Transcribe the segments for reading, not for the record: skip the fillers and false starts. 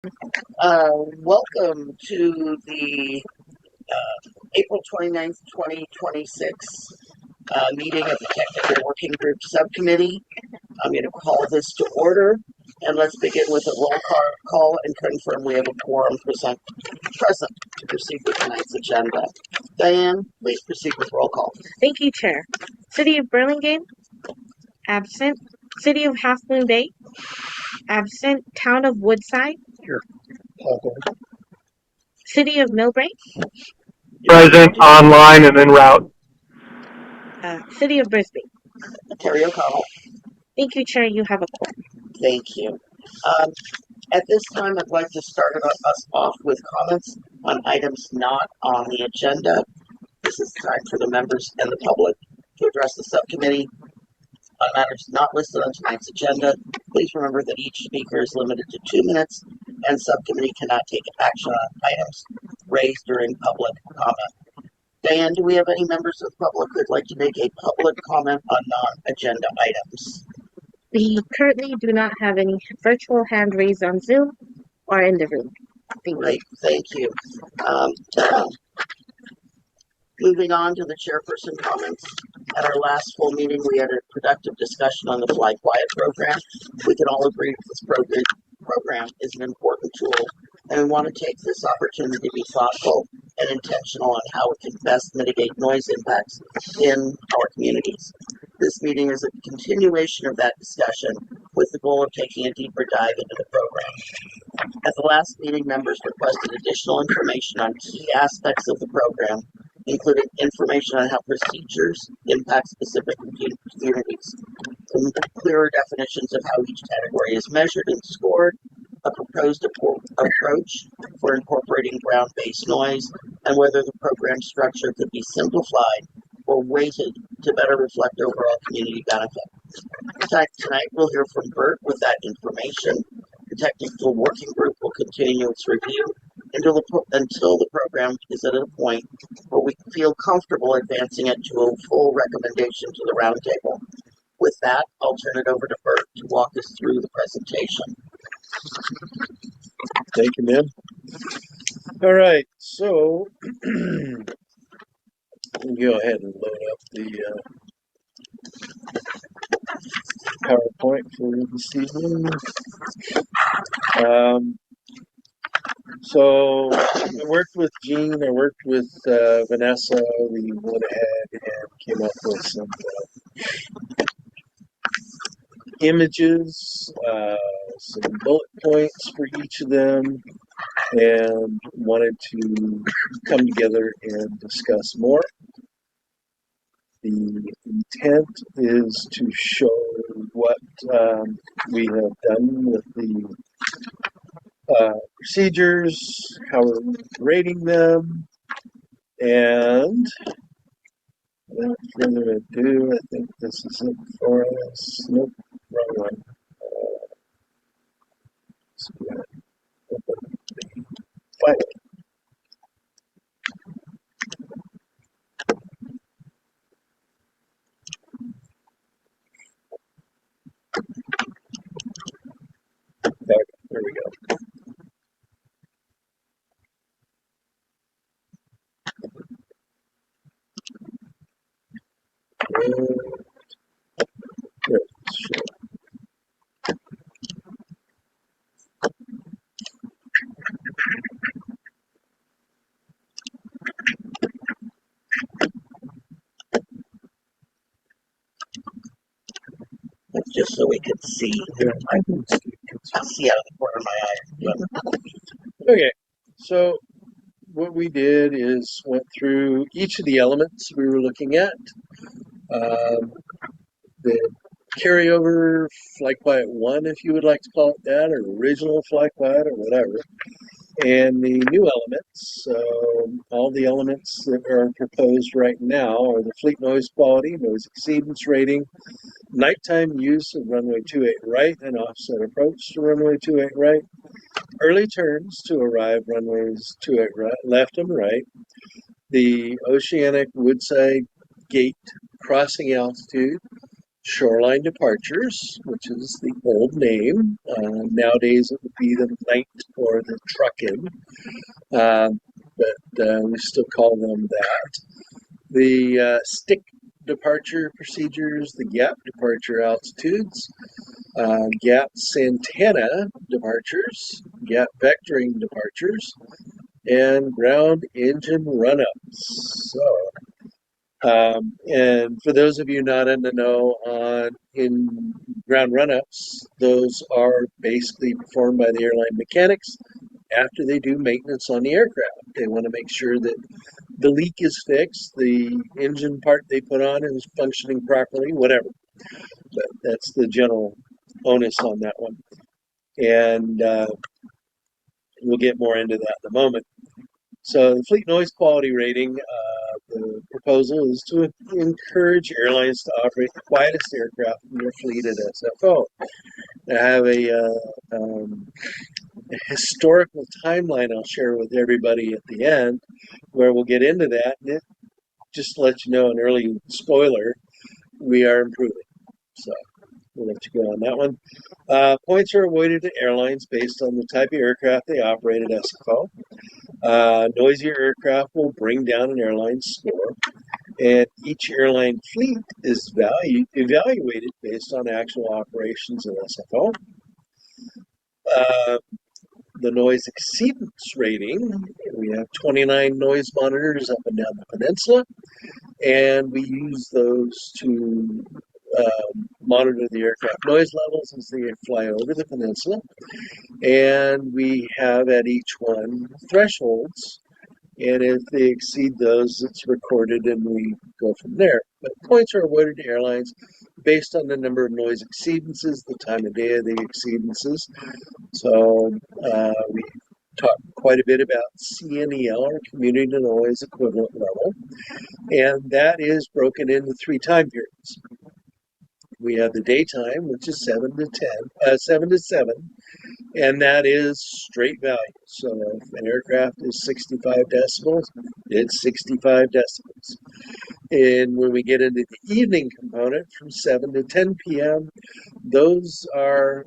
Welcome to the April 29th, 2026 meeting of the Technical Working Group Subcommittee. I'm going to call this to order, and let's begin with a roll call and confirm we have a quorum present to proceed with tonight's agenda. Diane, please proceed with roll call. Thank you, Chair. City of Burlingame, absent. City of Half Moon Bay, absent. Town of Woodside, Here. City of Millbrae, Present, online, and en route. City of Brisbane. Terry O'Connell. Thank you, Chair. You have a quorum. Thank you. At this time, I'd like to start us off with comments on items not on the agenda. This is time for the members and the public to address the subcommittee on matters not listed on tonight's agenda. Please remember that each speaker is limited to 2 minutes, and subcommittee cannot take action on items raised during public comment. Diane, do we have any members of the public who'd like to make a public comment on non-agenda items? We currently do not have any virtual hand raised on Zoom or in the room. Great, thank you. Moving on to the chairperson comments. At our last full meeting, we had a productive discussion on the Fly Quiet program. We can all agree that this program is an important tool, and we want to take this opportunity to be thoughtful and intentional on how it can best mitigate noise impacts in our communities. This meeting is a continuation of that discussion with the goal of taking a deeper dive into the program. At the last meeting, members requested additional information on key aspects of the program, including information on how procedures impact specific communities, some clearer definitions of how each category is measured and scored, a proposed approach for incorporating ground-based noise, and whether the program structure could be simplified or weighted to better reflect overall community benefit. Tonight we'll hear from Bert with that information. The technical working group will continue its review until the program is at a point where we feel comfortable advancing it to a full recommendation to the roundtable. With that, I'll turn it over to Bert to walk us through the presentation. Thank you, ma'am. All right, so we'll go ahead and load up the PowerPoint for this evening. So I worked with Jean, I worked with Vanessa. We went ahead and came up with some images, some bullet points for each of them, and wanted to come together and discuss more. The intent is to show what we have done with the procedures, how we're rating them, and without further ado, I think this is it for us. Nope, wrong one. Open the file. There we go. That's just so we could see. I can see out of the corner of my eye. Okay, so what we did is went through each of the elements we were looking at. The carryover Fly Quiet 1, if you would like to call it that, or original Fly Quiet, or whatever. And the new elements, all the elements that are proposed right now are the fleet noise quality, noise exceedance rating, nighttime use of runway 28 right and offset approach to runway 28 right, early turns to arrive runways 28 right, left and right, the Oceanic Woodside Gate crossing altitude, shoreline departures, which is the old name. Nowadays it would be the night or the truck-in, but we still call them that. The stick departure procedures, the gap departure altitudes, gap Santana departures, gap vectoring departures, and ground engine run-ups. And for those of you not in the know in ground run-ups, those are basically performed by the airline mechanics after they do maintenance on the aircraft. They want to make sure that the leak is fixed, the engine part they put on is functioning properly, whatever. But that's the general onus on that one. And we'll get more into that in a moment. So the fleet noise quality rating, the proposal is to encourage airlines to operate the quietest aircraft in their fleet at SFO. I have a historical timeline I'll share with everybody at the end where we'll get into that. And just to let you know, an early spoiler, we are improving. So we'll let you go on that one. Points are awarded to airlines based on the type of aircraft they operate at SFO. Noisier aircraft will bring down an airline's score, and each airline fleet is evaluated based on actual operations at SFO. The noise exceedance rating, we have 29 noise monitors up and down the peninsula, and we use those to monitor the aircraft noise levels as they fly over the peninsula. And we have at each one thresholds, and if they exceed those, it's recorded and we go from there. But points are awarded to airlines based on the number of noise exceedances, the time of day of the exceedances. So we talked quite a bit about CNEL, or Community Noise Equivalent Level, and that is broken into 3 time periods. We have the daytime, which is 7 to 7, and that is straight value. So if an aircraft is 65 decibels, it's 65 decibels. And when we get into the evening component from 7 to 10 p.m., those are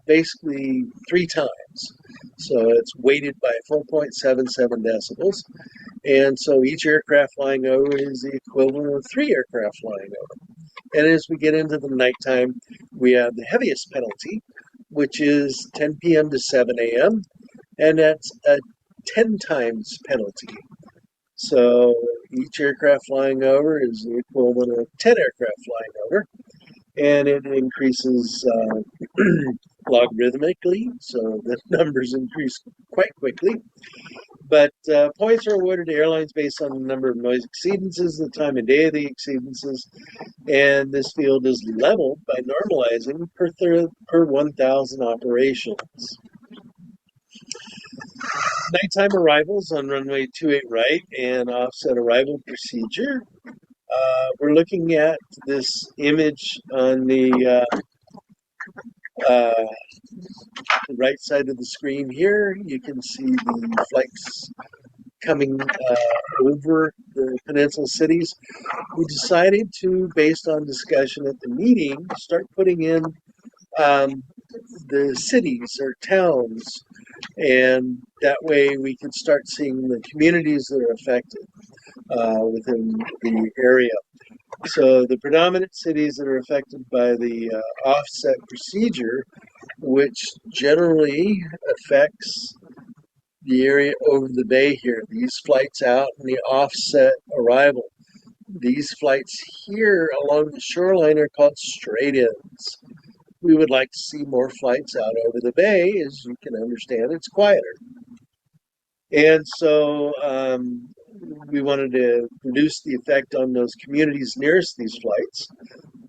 basically 3 times. So it's weighted by 4.77 decibels. And so each aircraft flying over is the equivalent of 3 aircraft flying over. And as we get into the nighttime, we have the heaviest penalty, which is 10 p.m. to 7 a.m., and that's a 10 times penalty. So each aircraft flying over is the equivalent of 10 aircraft flying over, and it increases logarithmically, so the numbers increase quite quickly. But points are awarded to airlines based on the number of noise exceedances, the time of day of the exceedances, and this field is leveled by normalizing per 1,000 operations. Nighttime arrivals on runway 28 right and offset arrival procedure. We're looking at this image on the right side of the screen here. You can see the flights coming over the peninsula cities. We decided to, based on discussion at the meeting, start putting in the cities or towns, and that way we can start seeing the communities that are affected within the area. So the predominant cities that are affected by the offset procedure, which generally affects the area over the bay here, these flights out and the offset arrival. These flights here along the shoreline are called straight-ins. We would like to see more flights out over the bay. As you can understand, it's quieter. And so we wanted to reduce the effect on those communities nearest these flights.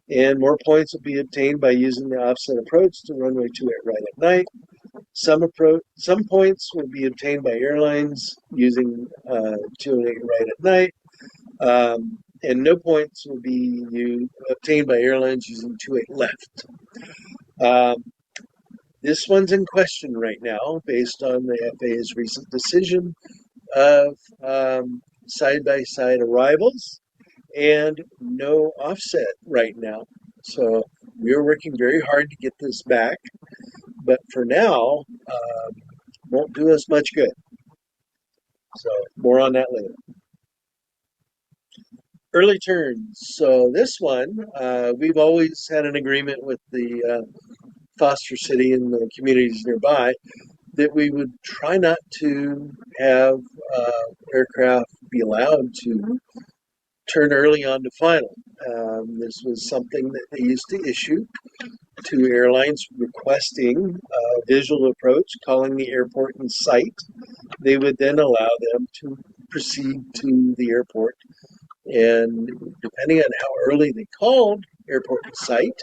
And more points will be obtained by using the offset approach to runway 28 right at night. Some points will be obtained by airlines using 28 right at night. And no points will be obtained by airlines using 28 left. This one's in question right now based on the FAA's recent decision of side-by-side arrivals and no offset right now. So we are working very hard to get this back, but for now, won't do us much good. So more on that later. Early turns. So this one, we've always had an agreement with the Foster City and the communities nearby that we would try not to have aircraft be allowed to turn early on to final. This was something that they used to issue to airlines requesting a visual approach, calling the airport in sight. They would then allow them to proceed to the airport. And depending on how early they called airport in sight,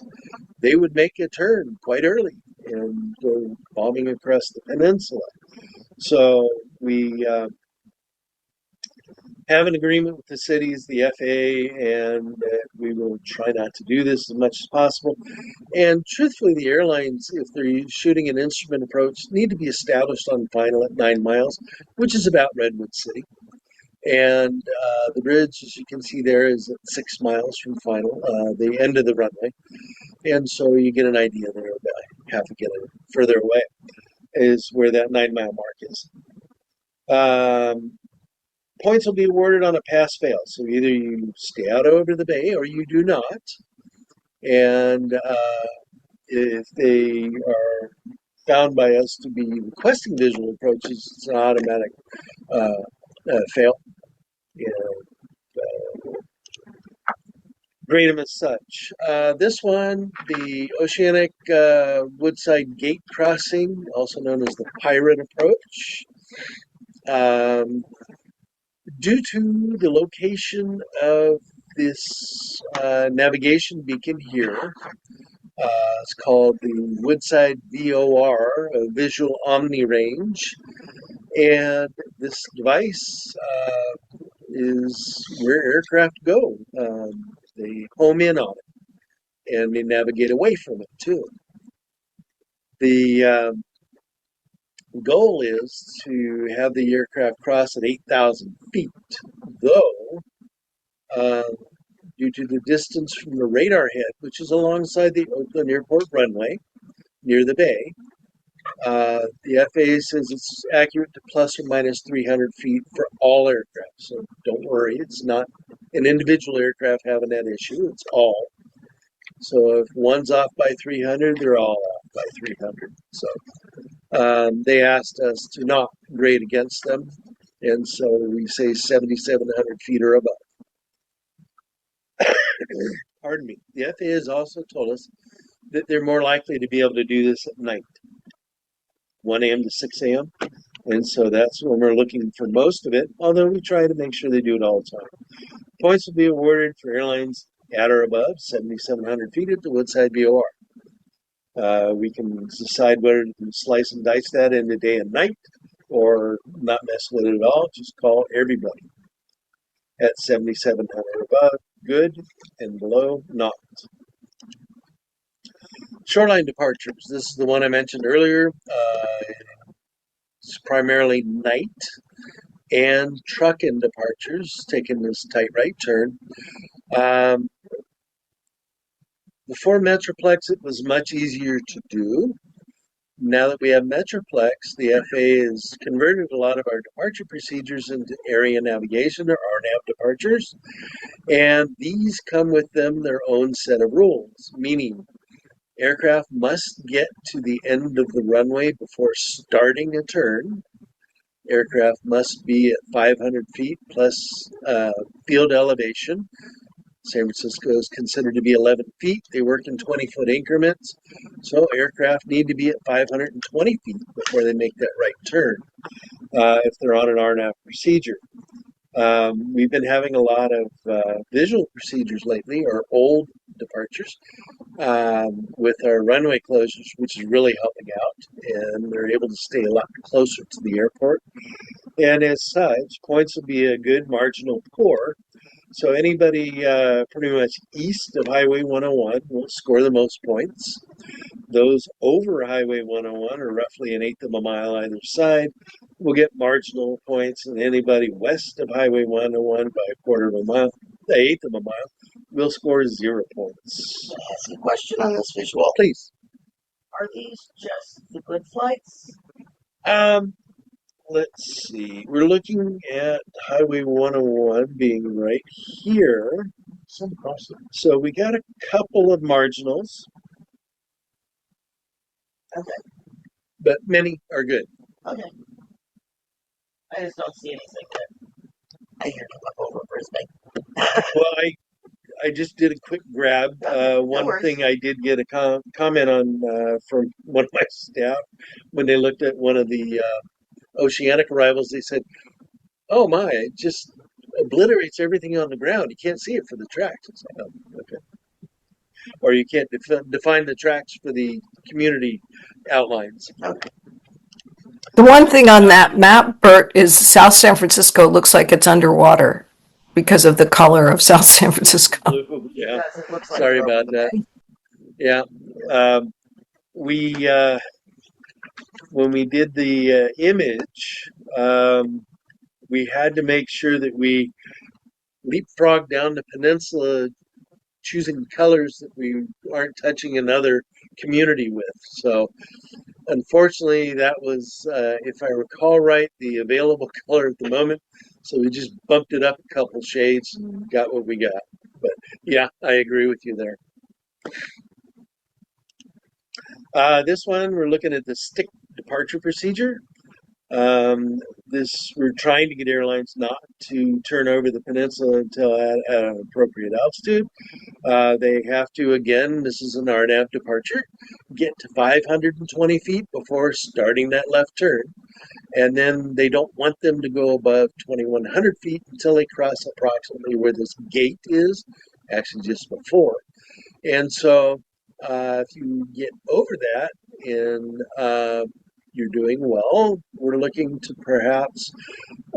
they would make a turn quite early and go bombing across the peninsula. So we have an agreement with the cities, the FAA, and we will try not to do this as much as possible. And truthfully, the airlines, if they're shooting an instrument approach, need to be established on final at 9 miles, which is about Redwood City. And the bridge, as you can see there, is at 6 miles from final, the end of the runway. And so you get an idea there about half a kilometer further away is where that 9 mile mark is. Points will be awarded on a pass-fail. So either you stay out over the bay or you do not. And if they are found by us to be requesting visual approaches, it's an automatic fail. Grade them as such. This one, the Oceanic Woodside Gate Crossing, also known as the Pirate Approach. Due to the location of this navigation beacon here, it's called the Woodside VOR, Visual Omni Range, and this device is where aircraft go. They home in on it, and they navigate away from it too. The goal is to have the aircraft cross at 8,000 feet, though due to the distance from the radar head, which is alongside the Oakland Airport runway near the bay, the FAA says it's accurate to plus or minus 300 feet for all aircraft. So don't worry, it's not an individual aircraft having that issue, it's all. So if one's off by 300, they're all off by 300. So they asked us to not grade against them, and so we say 7,700 feet or above. Pardon me. The FAA has also told us that they're more likely to be able to do this at night, 1 a.m. to 6 a.m. And so that's when we're looking for most of it, although we try to make sure they do it all the time. Points will be awarded for airlines at or above 7,700 feet at the Woodside VOR. We can decide whether to slice and dice that into day and night or not mess with it at all. Just call everybody at 7,700 above, good, and below, not. Shoreline departures. This is the one I mentioned earlier. It's primarily night and truck-in departures, taking this tight right turn. Before Metroplex, it was much easier to do. Now that we have Metroplex, the FAA has converted a lot of our departure procedures into area navigation, or RNAV departures, and these come with them their own set of rules, meaning aircraft must get to the end of the runway before starting a turn. Aircraft must be at 500 feet plus field elevation. San Francisco is considered to be 11 feet. They work in 20-foot increments. So aircraft need to be at 520 feet before they make that right turn if they're on an RNAV procedure. We've been having a lot of visual procedures lately, or old departures, with our runway closures, which is really helping out, and they're able to stay a lot closer to the airport. And as such, points will be a good marginal pour. So anybody pretty much east of Highway 101 will score the most points. Those over Highway 101, or roughly an eighth of a mile either side, will get marginal points, and anybody west of Highway 101 by a quarter of a mile, the eighth of a mile, will score 0 points. ask a question on this visual? Please. Are these just the good flights? Let's see. We're looking at Highway 101 being right here. So we got a couple of marginals, Okay, but many are good. okay. I just don't see anything that I hear come up over Brisbane. Well, I just did a quick grab. No One worries. thing I did get a comment on from one of my staff when they looked at one of the oceanic arrivals. They said, "Oh my, it just obliterates everything on the ground. You can't see it for the tracks." It's like, oh, okay. Or you can't define the tracks for the community outlines. Okay. The one thing on that map, Bert, is South San Francisco looks like it's underwater because of the color of South San Francisco. Yeah. Yes, it looks like Sorry they're about over the that. Yeah. We when we did the image, we had to make sure that we leapfrog down the peninsula, choosing colors that we aren't touching another community with. So, unfortunately, that was, if I recall right, the available color at the moment. So we just bumped it up a couple shades, got what we got. But yeah, I agree with you there. This one, we're looking at the stick departure procedure. We're trying to get airlines not to turn over the peninsula until at an appropriate altitude. They have to, again, this is an RNAV departure, get to 520 feet before starting that left turn. And then they don't want them to go above 2,100 feet until they cross approximately where this gate is, actually just before. And so if you get over that and you're doing well, we're looking to perhaps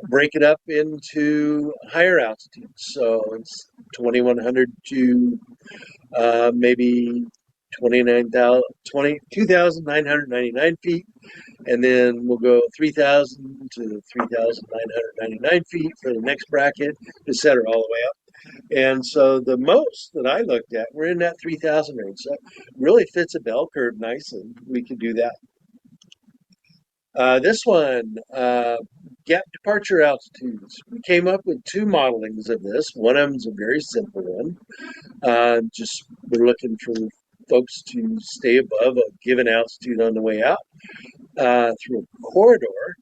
break it up into higher altitudes. So it's 2,100 to maybe 2,999 feet. And then we'll go 3,000 to 3,999 feet for the next bracket, et cetera, all the way up. And so the most that I looked at, we're in that 3,000 range. So it really fits a bell curve nicely. We could do that. This one, gap departure altitudes. We came up with two modelings of this. One of them is a very simple one. Just we're looking for folks to stay above a given altitude on the way out through a corridor.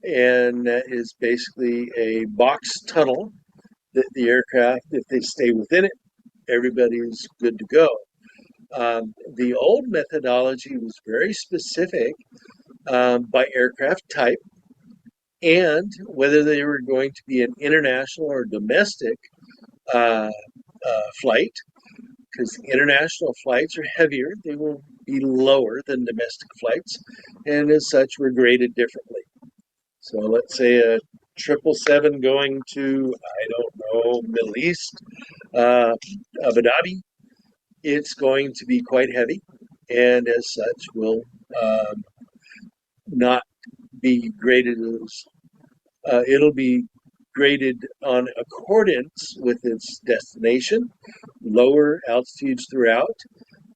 And that is basically a box tunnel that the aircraft, if they stay within it, everybody's good to go. The old methodology was very specific by aircraft type and whether they were going to be an international or domestic flight, because international flights are heavier, they will be lower than domestic flights, and as such, were graded differently. So let's say a 777 going to, I don't know, Middle East, Abu Dhabi, it's going to be quite heavy, and as such will not be graded as, it'll be graded on accordance with its destination, lower altitudes throughout,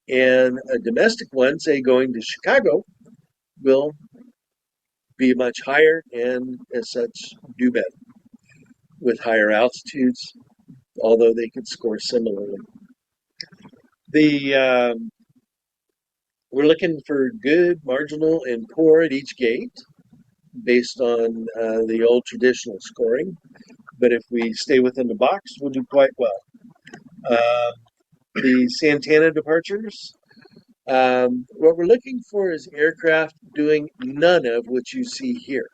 and a domestic one, say going to Chicago, will be much higher and as such do better with higher altitudes, although they could score similarly. We're looking for good, marginal, and poor at each gate based on the old traditional scoring. But if we stay within the box, we'll do quite well. The Santana departures, what we're looking for is aircraft doing none of what you see here.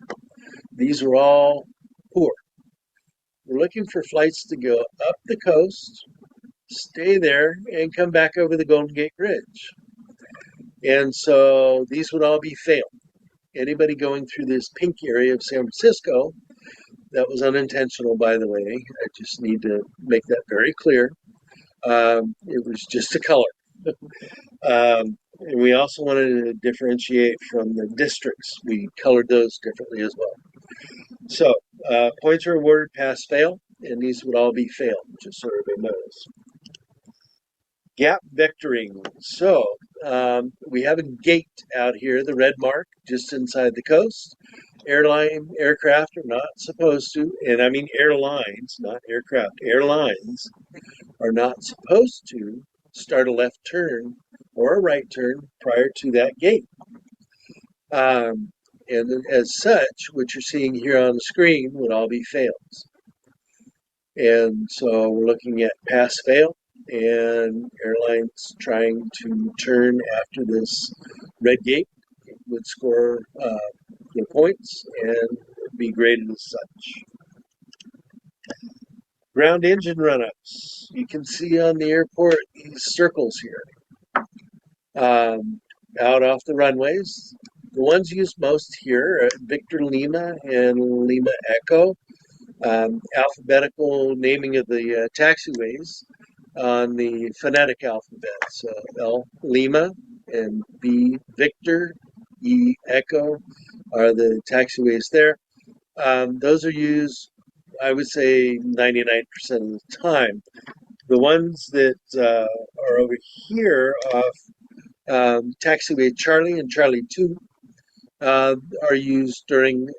These are all poor. We're looking for flights to go up the coast, stay there, and come back over the Golden Gate Bridge. And so these would all be failed. Anybody going through this pink area of San Francisco, that was unintentional, by the way. I just need to make that very clear. It was just a color. And we also wanted to differentiate from the districts. We colored those differently as well. So points are awarded pass fail, and these would all be failed, just so everybody knows. Gap vectoring. So we have a gate out here, the red mark, just inside the coast. Aircraft are not supposed to, and I mean airlines, not aircraft, airlines are not supposed to start a left turn or a right turn prior to that gate. And as such, what you're seeing here on the screen would all be fails. And so we're looking at pass fail and airlines trying to turn after this red gate would score points and be graded as such. Ground engine run-ups. You can see on the airport these circles here out off the runways. The ones used most here are Victor Lima and Lima Echo. Alphabetical naming of the taxiways on the phonetic alphabet. So L Lima and B Victor, E Echo are the taxiways there. Those are used, I would say, 99% of the time. The ones that are over here off taxiway Charlie and Charlie 2 are used during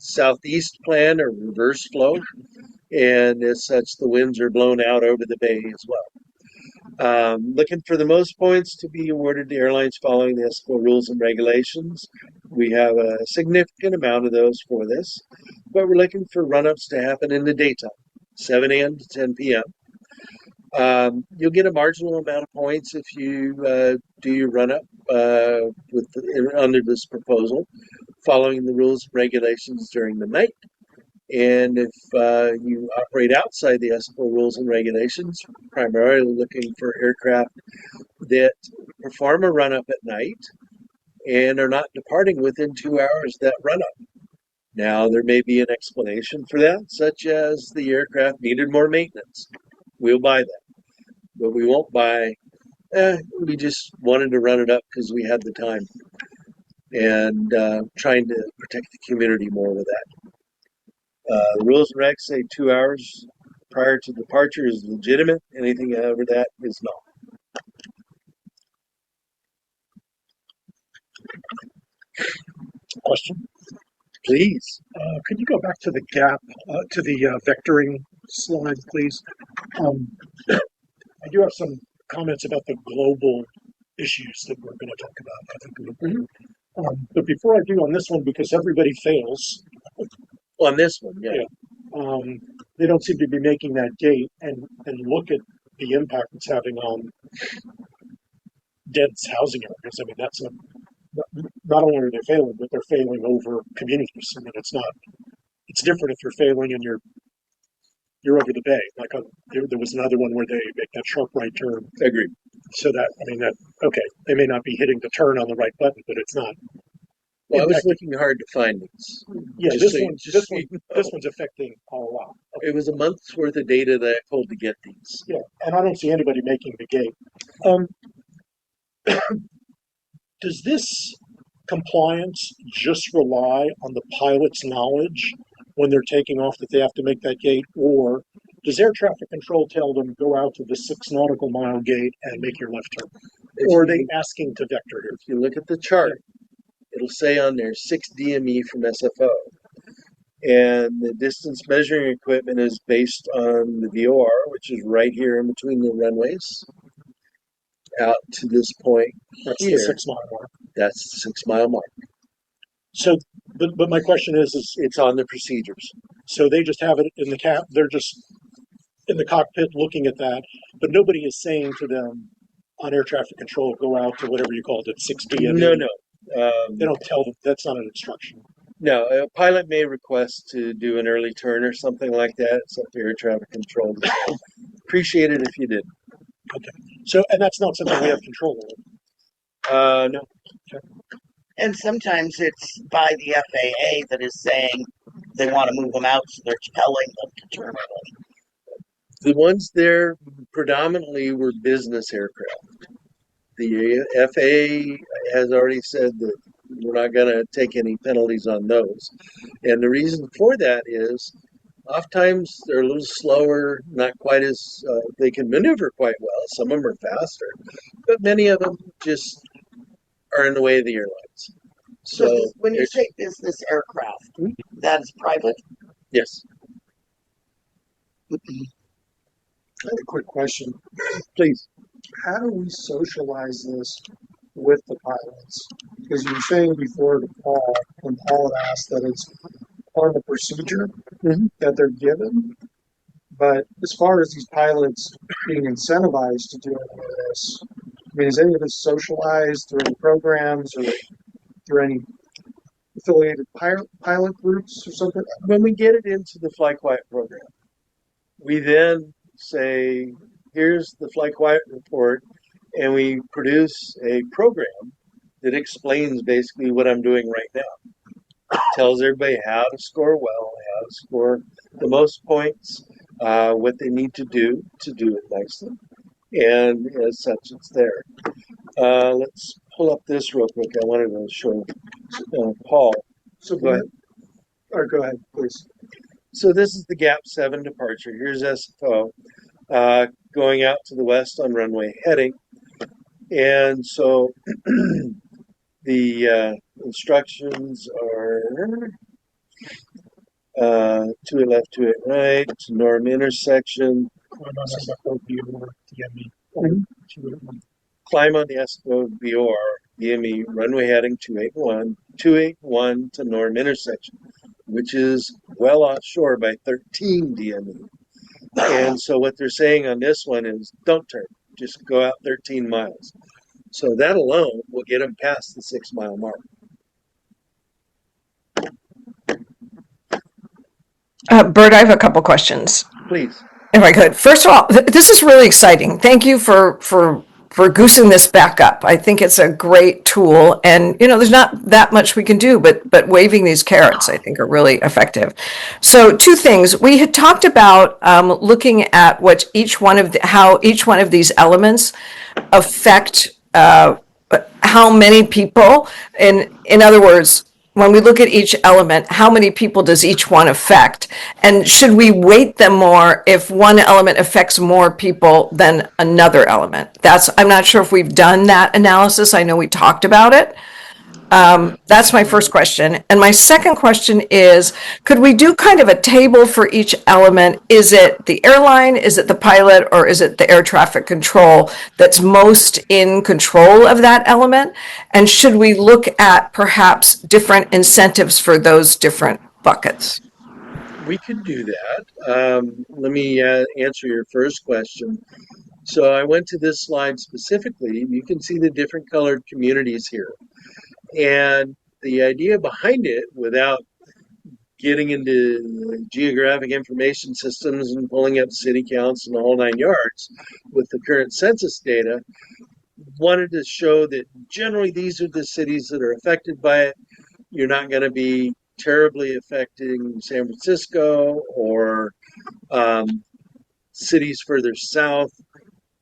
southeast plan or reverse flow, and as such, the winds are blown out over the bay as well. Looking for the most points to be awarded to airlines following the SFO rules and regulations. We have a significant amount of those for this, but we're looking for run-ups to happen in the daytime, 7 a.m. to 10 p.m. You'll get a marginal amount of points if you do your run-up under this proposal, following the rules and regulations during the night. And if you operate outside the SFO rules and regulations, primarily looking for aircraft that perform a run-up at night and are not departing within 2 hours of that run-up. Now, there may be an explanation for that, such as the aircraft needed more maintenance. We'll buy that. But we won't buy, we just wanted to run it up because we had the time, and trying to protect the community more with that. The rules and regs say 2 hours prior to departure is legitimate. Anything over that is not. Question. Please. Could you go back to the gap, to the vectoring slide, please? I do have some comments about the global issues that we're going to talk about. I think but before I do on this one, because everybody fails. On this one, yeah. They don't seem to be making that gate, and look at the impact it's having on dense housing areas. I mean, that's not only are they failing, but they're failing over communities. I mean, it's different if you're failing and you're over the bay. Like there was another one where they make that sharp right turn. Agreed. So okay, they may not be hitting the turn on the right button, but it's not. Well, I was looking hard to find these. Yeah, this one's affecting a lot. Okay. It was a month's worth of data that I pulled to get these. Yeah, and I don't see anybody making the gate. Does this compliance just rely on the pilot's knowledge when they're taking off that they have to make that gate, or does air traffic control tell them go out to the 6 nautical mile gate and make your left turn? Or are they asking to vector here? If you look at the chart, it'll say on there 6 DME from SFO. And the distance measuring equipment is based on the VOR, which is right here in between the runways, out to this point. That's here. the 6 mile mark. That's the 6 mile mark. So, but my question is it's on the procedures. So they just have it in the cap. They're just in the cockpit looking at that, but nobody is saying to them on air traffic control, go out to whatever you called it, 6 DME. No. They don't tell them. That's not an instruction. No, a pilot may request to do an early turn or something like that. It's up to air traffic control. Appreciate it if you did. Okay. So, and that's not something we have control over. No. Okay. And sometimes it's by the FAA that is saying they want to move them out, so they're telling them to turn early. The ones there predominantly were business aircraft. The FAA has already said that we're not going to take any penalties on those. And the reason for that is Oftentimes they're a little slower, not quite as, they can maneuver quite well. Some of them are faster, but many of them just are in the way of the airlines. So So, when you say business aircraft, that is private? yes, I have a quick question. please. How do we socialize this with the pilots? Because you were saying before to Paul, when Paul had asked that it's part of the procedure Mhm. that they're given. But as far as these pilots being incentivized to do any of this, I mean, is any of this socialized through any programs or through any affiliated pilot groups or something? When we get it into the Fly Quiet program, we then say, here's the Fly Quiet report, and we produce a program that explains basically what I'm doing right now. Tells everybody how to score well, how to score the most points, what they need to do it nicely, and as such, it's there. Let's pull up this real quick. I wanted to show Paul. So Go ahead. go ahead, please. So this is the Gap 7 departure. Here's SFO going out to the west on runway heading. And so the instructions are 28 left, 28 right, to norm intersection. Climb on the SFO BOR, DME, runway heading 281 to norm intersection, which is well offshore by 13 DME. And so what they're saying on this one is don't turn, just go out 13 miles. So that alone will get them past the 6 mile mark. Bert, I have a couple questions, Please. if I could. First of all, this is really exciting. Thank you for goosing this back up. I think it's a great tool, and there's not that much we can do, but waving these carrots, I think, are really effective. So, two things we had talked about: looking at what how each one of these elements affect how many people. In other words, when we look at each element, how many people does each one affect? And should we weight them more if one element affects more people than another element? I'm not sure if we've done that analysis. I know we talked about it. That's my first question. And my second question is, could we do kind of a table for each element? Is it the airline, is it the pilot, or is it the air traffic control that's most in control of that element? And should we look at perhaps different incentives for those different buckets? We could do that. Let me answer your first question. So I went to this slide specifically. You can see the different colored communities here. And the idea behind it, without getting into geographic information systems and pulling up city counts and the whole 9 yards with the current census data, wanted to show that generally these are the cities that are affected by it. You're not going to be terribly affecting San Francisco or cities further south.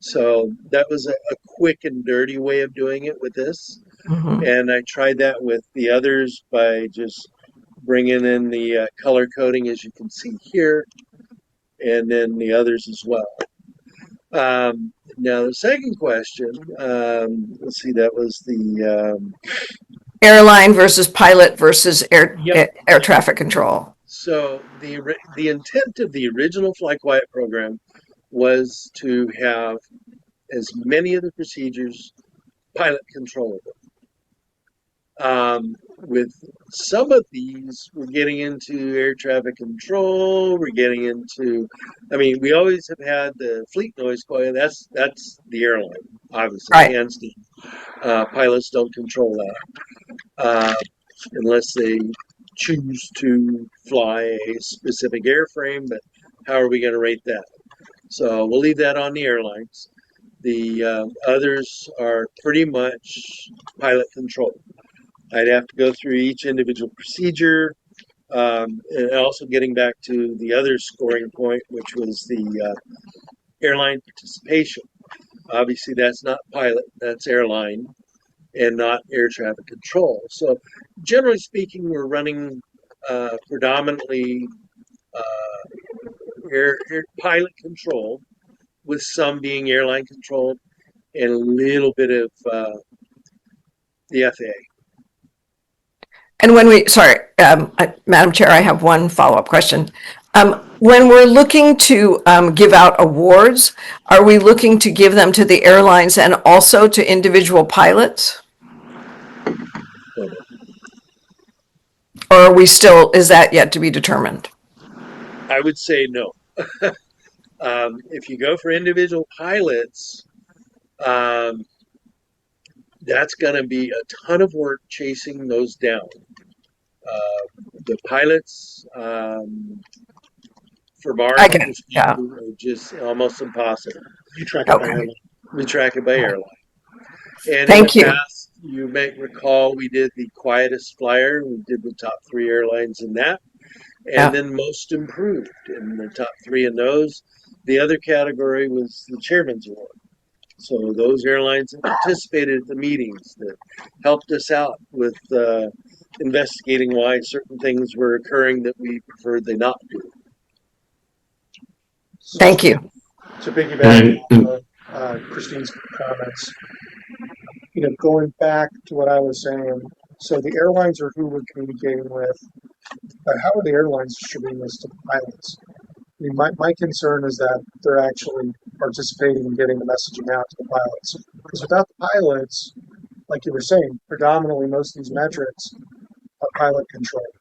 So that was a quick and dirty way of doing it with this. Mm-hmm. And I tried that with the others by just bringing in the color coding, as you can see here, and then the others as well. Now, the second question, let's see, that was the Airline versus pilot versus air Yep. air traffic control. So the intent of the original Fly Quiet program was to have as many of the procedures pilot controllable. With some of these, we're getting into air traffic control. We're getting into, we always have had the fleet noise going. That's the airline, obviously, Right. hands down. Pilots don't control that unless they choose to fly a specific airframe. But how are we going to rate that? So we'll leave that on the airlines. The others are pretty much pilot control. I'd have to go through each individual procedure, and also getting back to the other scoring point, which was the airline participation. Obviously, that's not pilot, that's airline, and not air traffic control. So, generally speaking, we're running predominantly air pilot controlled, with some being airline controlled, and a little bit of the FAA. And when Madam Chair, I have one follow-up question. When we're looking to give out awards, are we looking to give them to the airlines and also to individual pilots? Or are we still, is that yet to be determined? I would say no. If you go for individual pilots, that's going to be a ton of work chasing those down. The pilots, from our I get it. Yeah. understanding, are just almost impossible. You track it by Okay. airline. We track it by airline. And Thank in you. the past, you may recall we did the quietest flyer. We did the top 3 airlines in that. And Yeah. then most improved in the top 3 in those. The other category was the Chairman's Award. So those airlines that participated at the meetings that helped us out with investigating why certain things were occurring that we preferred they not do. Thank you. To piggyback on Christine's comments, going back to what I was saying, so the airlines are who we're communicating with, but how are the airlines distributing this to the pilots? I mean, my concern is that they're actually participating in getting the messaging out to the pilots. Because without the pilots, like you were saying, predominantly most of these metrics are pilot controlled,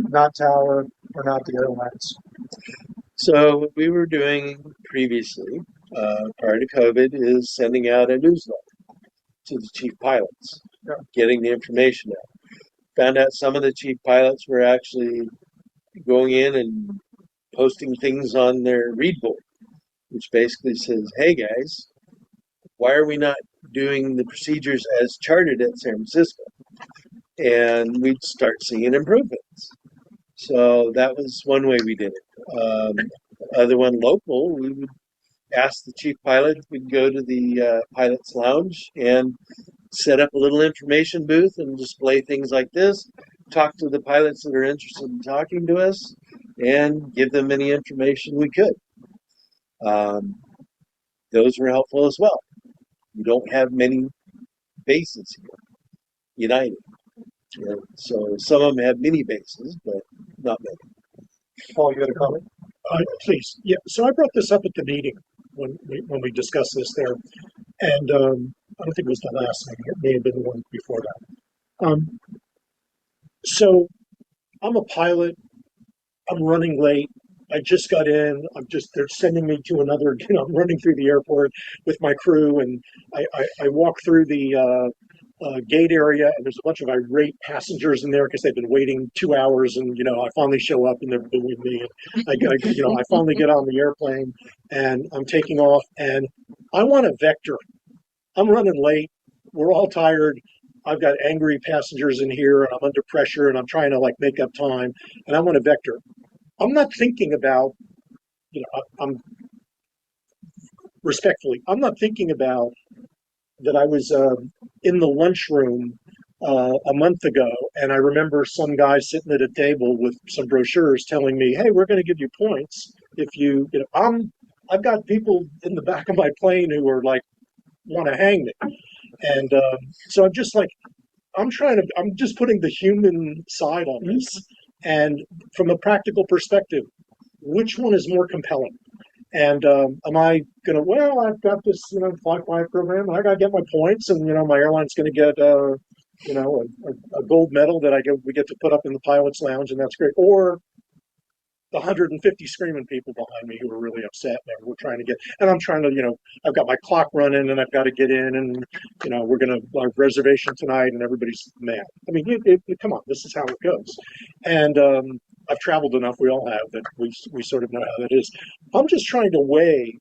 not tower or not the airlines. So what we were doing previously, prior to COVID, is sending out a newsletter to the chief pilots, getting the information out. Found out some of the chief pilots were actually going in and posting things on their read board, which basically says, hey guys, why are we not doing the procedures as charted at San Francisco? And we'd start seeing improvements. So that was one way we did it. Other one, local, we would ask the chief pilot, we'd go to the pilot's lounge and set up a little information booth and display things like this, talk to the pilots that are interested in talking to us, and give them any information we could. Those were helpful as well. We don't have many bases here, United. So some of them have mini bases, but not many. Paul, you got a comment? Please. Yeah. So I brought this up at the meeting when we discussed this there, and I don't think it was the last meeting. It may have been the one before that. So I'm a pilot. I'm running late. I just got in. They're sending me to another, I'm running through the airport with my crew, and I walk through the gate area, and there's a bunch of irate passengers in there because they've been waiting 2 hours, and I finally show up and they're booing me, and I finally get on the airplane, and I'm taking off, and I want a vector. I'm running late. We're all tired. I've got angry passengers in here, and I'm under pressure, and I'm trying to make up time, and I want a vector. I'm not thinking about, I'm respectfully, I'm not thinking about that I was in the lunchroom a month ago, and I remember some guy sitting at a table with some brochures telling me, "Hey, we're going to give you points if you." I've got people in the back of my plane who are want to hang me, and so I'm just I'm just putting the human side on this, and from a practical perspective, which one is more compelling? And am I going to, I've got this, fly quiet program, and I got to get my points, and, my airline's going to get, a gold medal that we get to put up in the pilot's lounge, and that's great. Or the 150 screaming people behind me who are really upset, and we're trying to get, and I'm trying to, I've got my clock running, and I've got to get in, and, we're going to have reservation tonight, and everybody's mad. I mean, come on, this is how it goes. And I've traveled enough, we all have, that we sort of know how that is. I'm just trying to weigh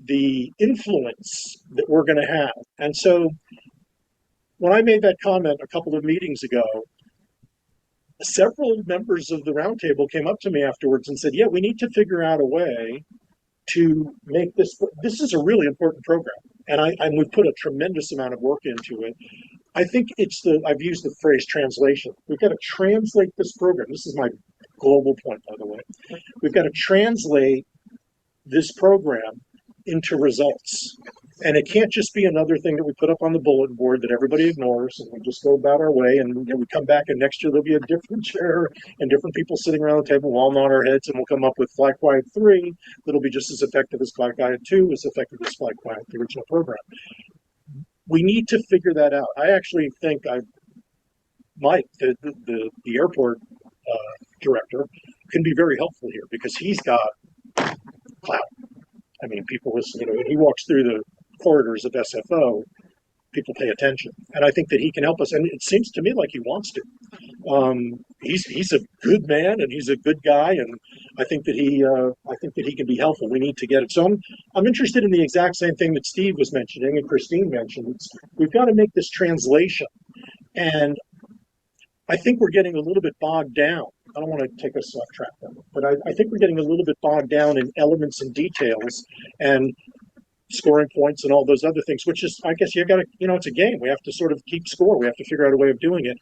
the influence that we're going to have. And so when I made that comment a couple of meetings ago, several members of the roundtable came up to me afterwards and said, yeah, we need to figure out a way to make this is a really important program. And we've put a tremendous amount of work into it. I think I've used the phrase translation. We've got to translate this program. This is my global point, by the way. We've got to translate this program into results. And it can't just be another thing that we put up on the bulletin board that everybody ignores and we just go about our way and we come back and next year there'll be a different chair and different people sitting around the table, we'll all nod our heads and we'll come up with Fly Quiet 3 that'll be just as effective as Fly Quiet 2, as effective as Fly Quiet, the original program. We need to figure that out. I actually think Mike, the airport director, can be very helpful here because he's got clout. I mean, people listen, when he walks through the corridors of SFO, people pay attention. And I think that he can help us. And it seems to me like he wants to. He's a good man and he's a good guy. And I think that he can be helpful. We need to get it. So I'm interested in the exact same thing that Steve was mentioning and Christine mentioned. We've got to make this translation. And I think we're getting a little bit bogged down. I don't want to take us off track, but I think we're getting a little bit bogged down in elements and details and scoring points and all those other things, which is, I guess you got to, it's a game. We have to sort of keep score. We have to figure out a way of doing it.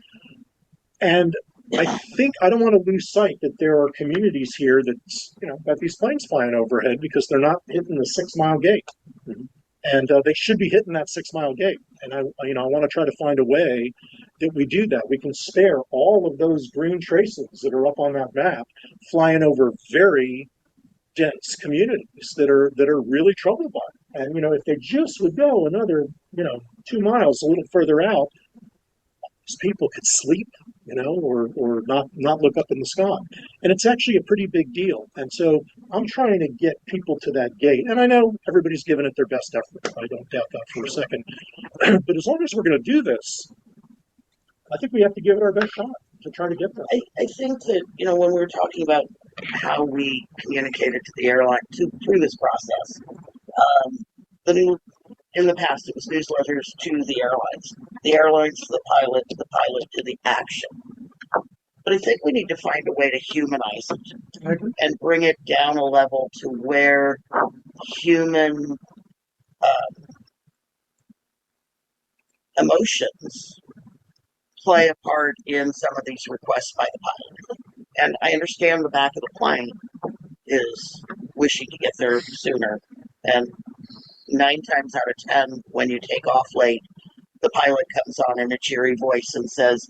And I think I don't want to lose sight that there are communities here that's, got these planes flying overhead because they're not hitting the 6 mile gate. Mm-hmm. And they should be hitting that 6 mile gate. And I want to try to find a way that we do that. We can spare all of those green traces that are up on that map flying over very dense communities that are really troubled by it. And, if they just would go another, 2 miles a little further out, these people could sleep, or not look up in the sky. And it's actually a pretty big deal. And so I'm trying to get people to that gate. And I know everybody's giving it their best effort. I don't doubt that for a second. But as long as we're going to do this, I think we have to give it our best shot to try to get there. I think that, when we were talking about how we communicated to the airline through this process, in the past, it was newsletters to the airlines to the pilot to the action. But I think we need to find a way to humanize it and bring it down a level to where human emotions play a part in some of these requests by the pilot. And I understand the back of the plane is wishing to get there sooner. And 9 times out of 10, when you take off late, the pilot comes on in a cheery voice and says,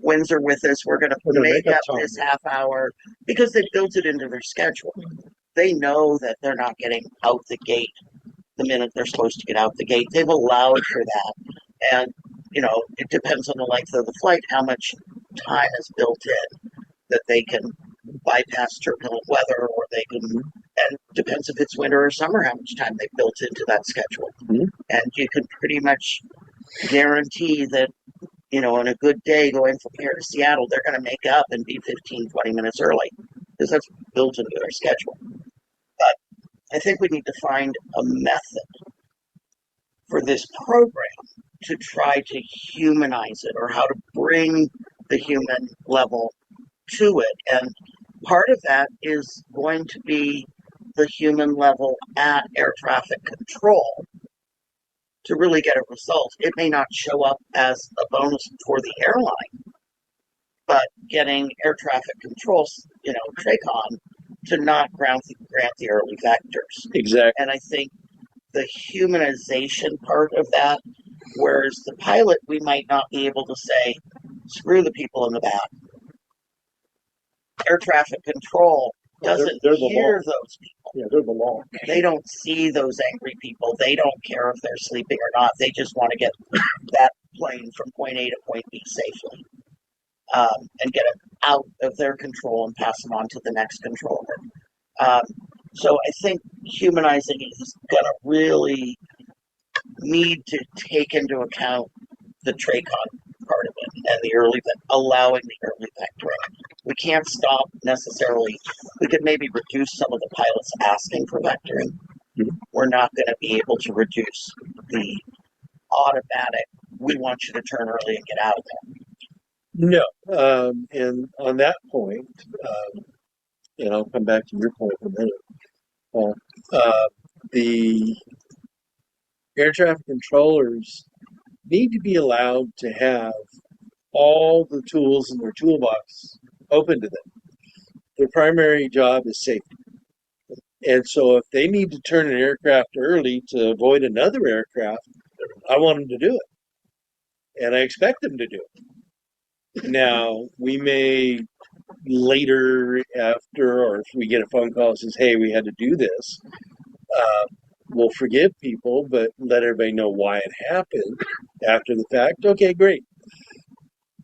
winds are with us. We're going to make up this half hour because they built it into their schedule. They know that they're not getting out the gate the minute they're supposed to get out the gate. They've allowed for that. And, it depends on the length of the flight, how much time is built in that they can bypass turbulent weather, or they can, and depends if it's winter or summer, how much time they've built into that schedule. Mm-hmm. And you can pretty much guarantee that, on a good day going from here to Seattle, they're going to make up and be 15, 20 minutes early because that's built into their schedule. But I think we need to find a method for this program to try to humanize it, or how to bring the human level to it. And part of that is going to be the human level at air traffic control to really get a result. It may not show up as a bonus for the airline, but getting air traffic control, TRACON, to not grant the early vectors. Exactly. And I think the humanization part of that, whereas the pilot, we might not be able to say, screw the people in the back. Air traffic control doesn't hear those people. Yeah, they're the law. They don't see those angry people. They don't care if they're sleeping or not. They just want to get that plane from point A to point B safely, and get it out of their control and pass them on to the next controller. So I think humanizing is going to really need to take into account the TRACON part of it and allowing the early vectoring. We can't stop necessarily. We could maybe reduce some of the pilots asking for vectoring. Mm-hmm. We're not going to be able to reduce the automatic, we want you to turn early and get out of there. No. And on that point, and I'll come back to your point in a minute, Paul, the air traffic controllers need to be allowed to have all the tools in their toolbox open to them. Their primary job is safety. And so if they need to turn an aircraft early to avoid another aircraft, I want them to do it. And I expect them to do it. Now, we may later after, or if we get a phone call that says, hey, we had to do this, we'll forgive people, but let everybody know why it happened after the fact. Okay, great.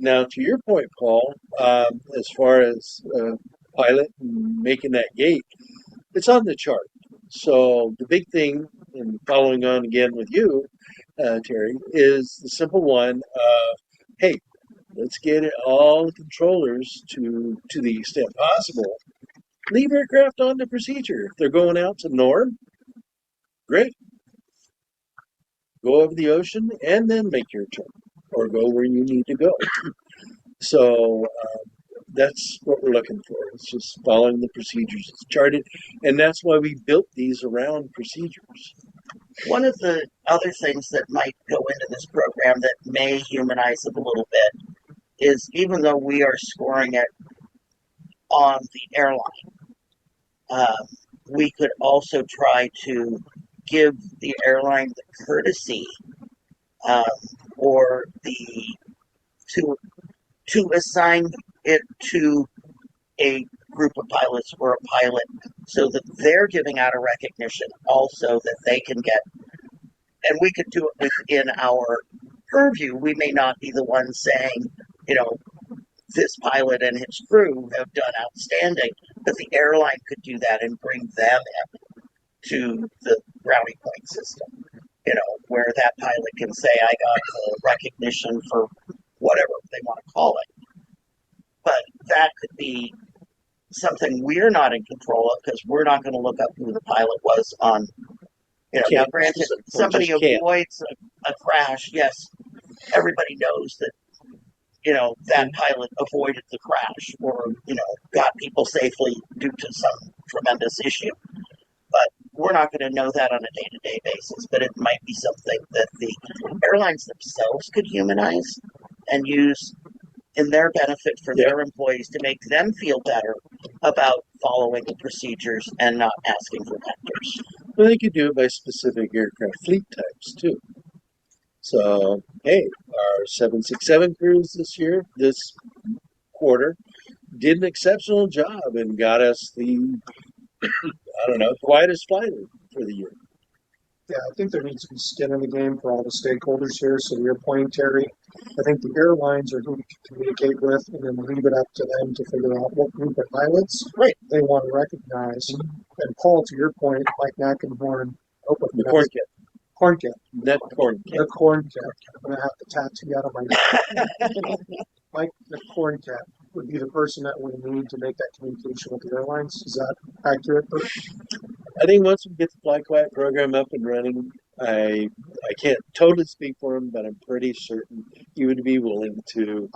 Now, to your point, Paul, as far as pilot and making that gate, it's on the chart. So the big thing, and following on again with you, Terry, is the simple one of, hey, let's get all the controllers to the extent possible, leave aircraft on the procedure. If they're going out to norm, great. Go over the ocean and then make your turn, or go where you need to go. So that's what we're looking for. It's just following the procedures as charted, and that's why we built these around procedures. One of the other things that might go into this program that may humanize it a little bit is, even though we are scoring it on the airline, we could also try to give the airline the courtesy or the to assign it to a group of pilots or a pilot, so that they're giving out a recognition also that they can get, and we could do it within our purview. We may not be the ones saying, this pilot and his crew have done outstanding, but the airline could do that and bring them in to the brownie point system, where that pilot can say, I got the recognition for whatever they want to call it. But that could be something we're not in control of, because we're not going to look up who the pilot was on, now granted, somebody avoids a crash. Yes, everybody knows that, that pilot avoided the crash, or, got people safely due to some tremendous issue. But we're not going to know that on a day-to-day basis. But it might be something that the airlines themselves could humanize and use in their benefit for their employees, to make them feel better about following the procedures and not asking for vendors. Well, they could do it by specific aircraft fleet types too. So, hey, our 767 crews this quarter, did an exceptional job and got us the, quietest flight for the year. Yeah, I think there needs to be skin in the game for all the stakeholders here. So to your point, Terry, I think the airlines are who we can communicate with, and then leave it up to them to figure out what group of pilots they want to recognize. And Paul, to your point, Mike Mackenhorn, the corn kit. Corn kit. That corn kit. The corn kit. I'm going to have to tattoo out of my Mike, the corn kit would be the person that we need to make that communication with the airlines. Is that accurate? I think once we get the Fly Quiet program up and running, I can't totally speak for him, but I'm pretty certain he would be willing to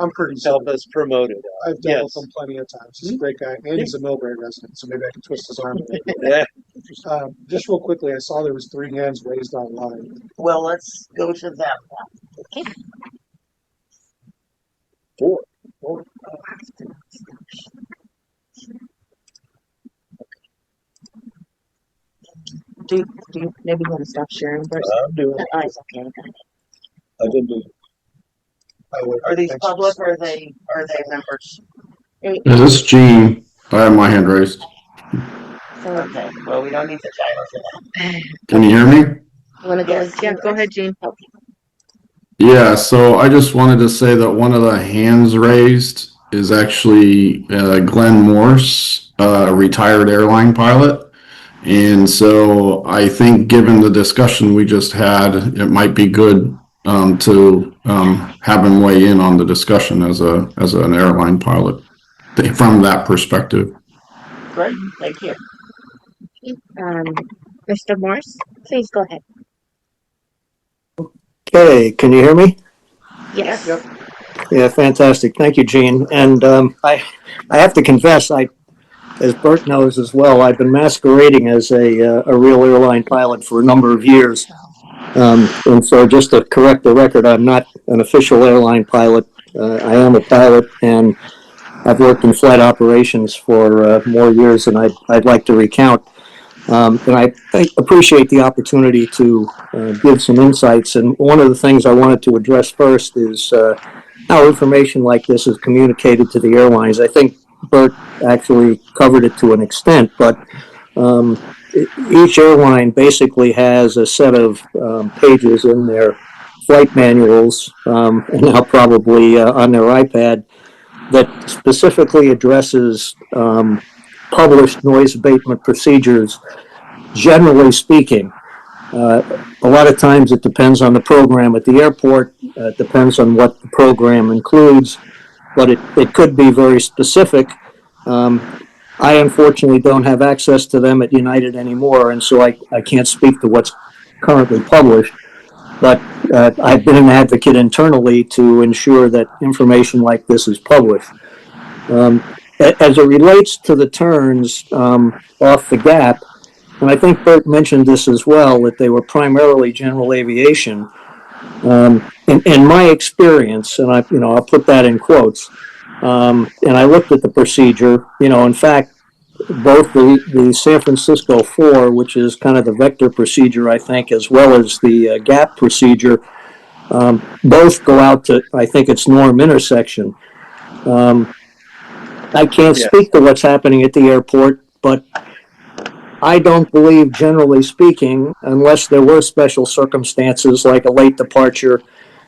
help us promote it. I've dealt with him plenty of times. He's a great guy, and he's a Millbrae resident, so maybe I can twist his arm a bit. Just real quickly, I saw there was 3 hands raised online. Well, let's go to them. Okay. 4. Do you maybe want to stop sharing first? I'm doing it. Oh, it's okay. I've been doing it. Are these public, or are they members? Yeah, this is Gene. I have my hand raised. Okay, well, we don't need the timer for that. Can you hear me? You want to go? Yeah, go ahead, Gene. Okay. Yeah, so I just wanted to say that one of the hands raised is actually Glenn Morse, a retired airline pilot. And so I think, given the discussion we just had, it might be good to have him weigh in on the discussion as an airline pilot from that perspective. Great, thank you. Mr. Morse, please go ahead. Okay, can you hear me? Yes. Yep. Yeah, fantastic. Thank you, Gene. And I have to confess, as Bert knows as well, I've been masquerading as a real airline pilot for a number of years. And so just to correct the record, I'm not an official airline pilot. I am a pilot, and I've worked in flight operations for more years than I'd like to recount. And I appreciate the opportunity to give some insights. And one of the things I wanted to address first is how information like this is communicated to the airlines. I think Bert actually covered it to an extent, but each airline basically has a set of pages in their flight manuals, and now probably on their iPad, that specifically addresses published noise abatement procedures, generally speaking. A lot of times it depends on the program at the airport, it depends on what the program includes, but it could be very specific. I unfortunately don't have access to them at United anymore, and so I can't speak to what's currently published. But I've been an advocate internally to ensure that information like this is published. As it relates to the turns off the gap, and I think Bert mentioned this as well, that they were primarily general aviation. In my experience, and I'll put that in quotes, and I looked at the procedure. In fact, both the San Francisco 4, which is kind of the vector procedure, I think, as well as the gap procedure, both go out to, I think it's Norm intersection. I can't speak to what's happening at the airport, but I don't believe, generally speaking, unless there were special circumstances like a late departure,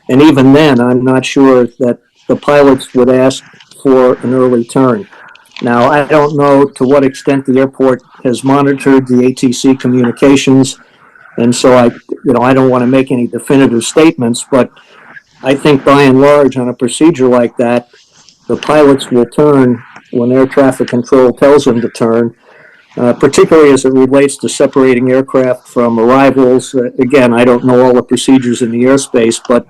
and even then, I'm not sure that the pilots would ask for an early turn. Now, I don't know to what extent the airport has monitored the ATC communications, and so I don't want to make any definitive statements, but I think by and large on a procedure like that, the pilots will turn when air traffic control tells them to turn, particularly as it relates to separating aircraft from arrivals. Again, I don't know all the procedures in the airspace, but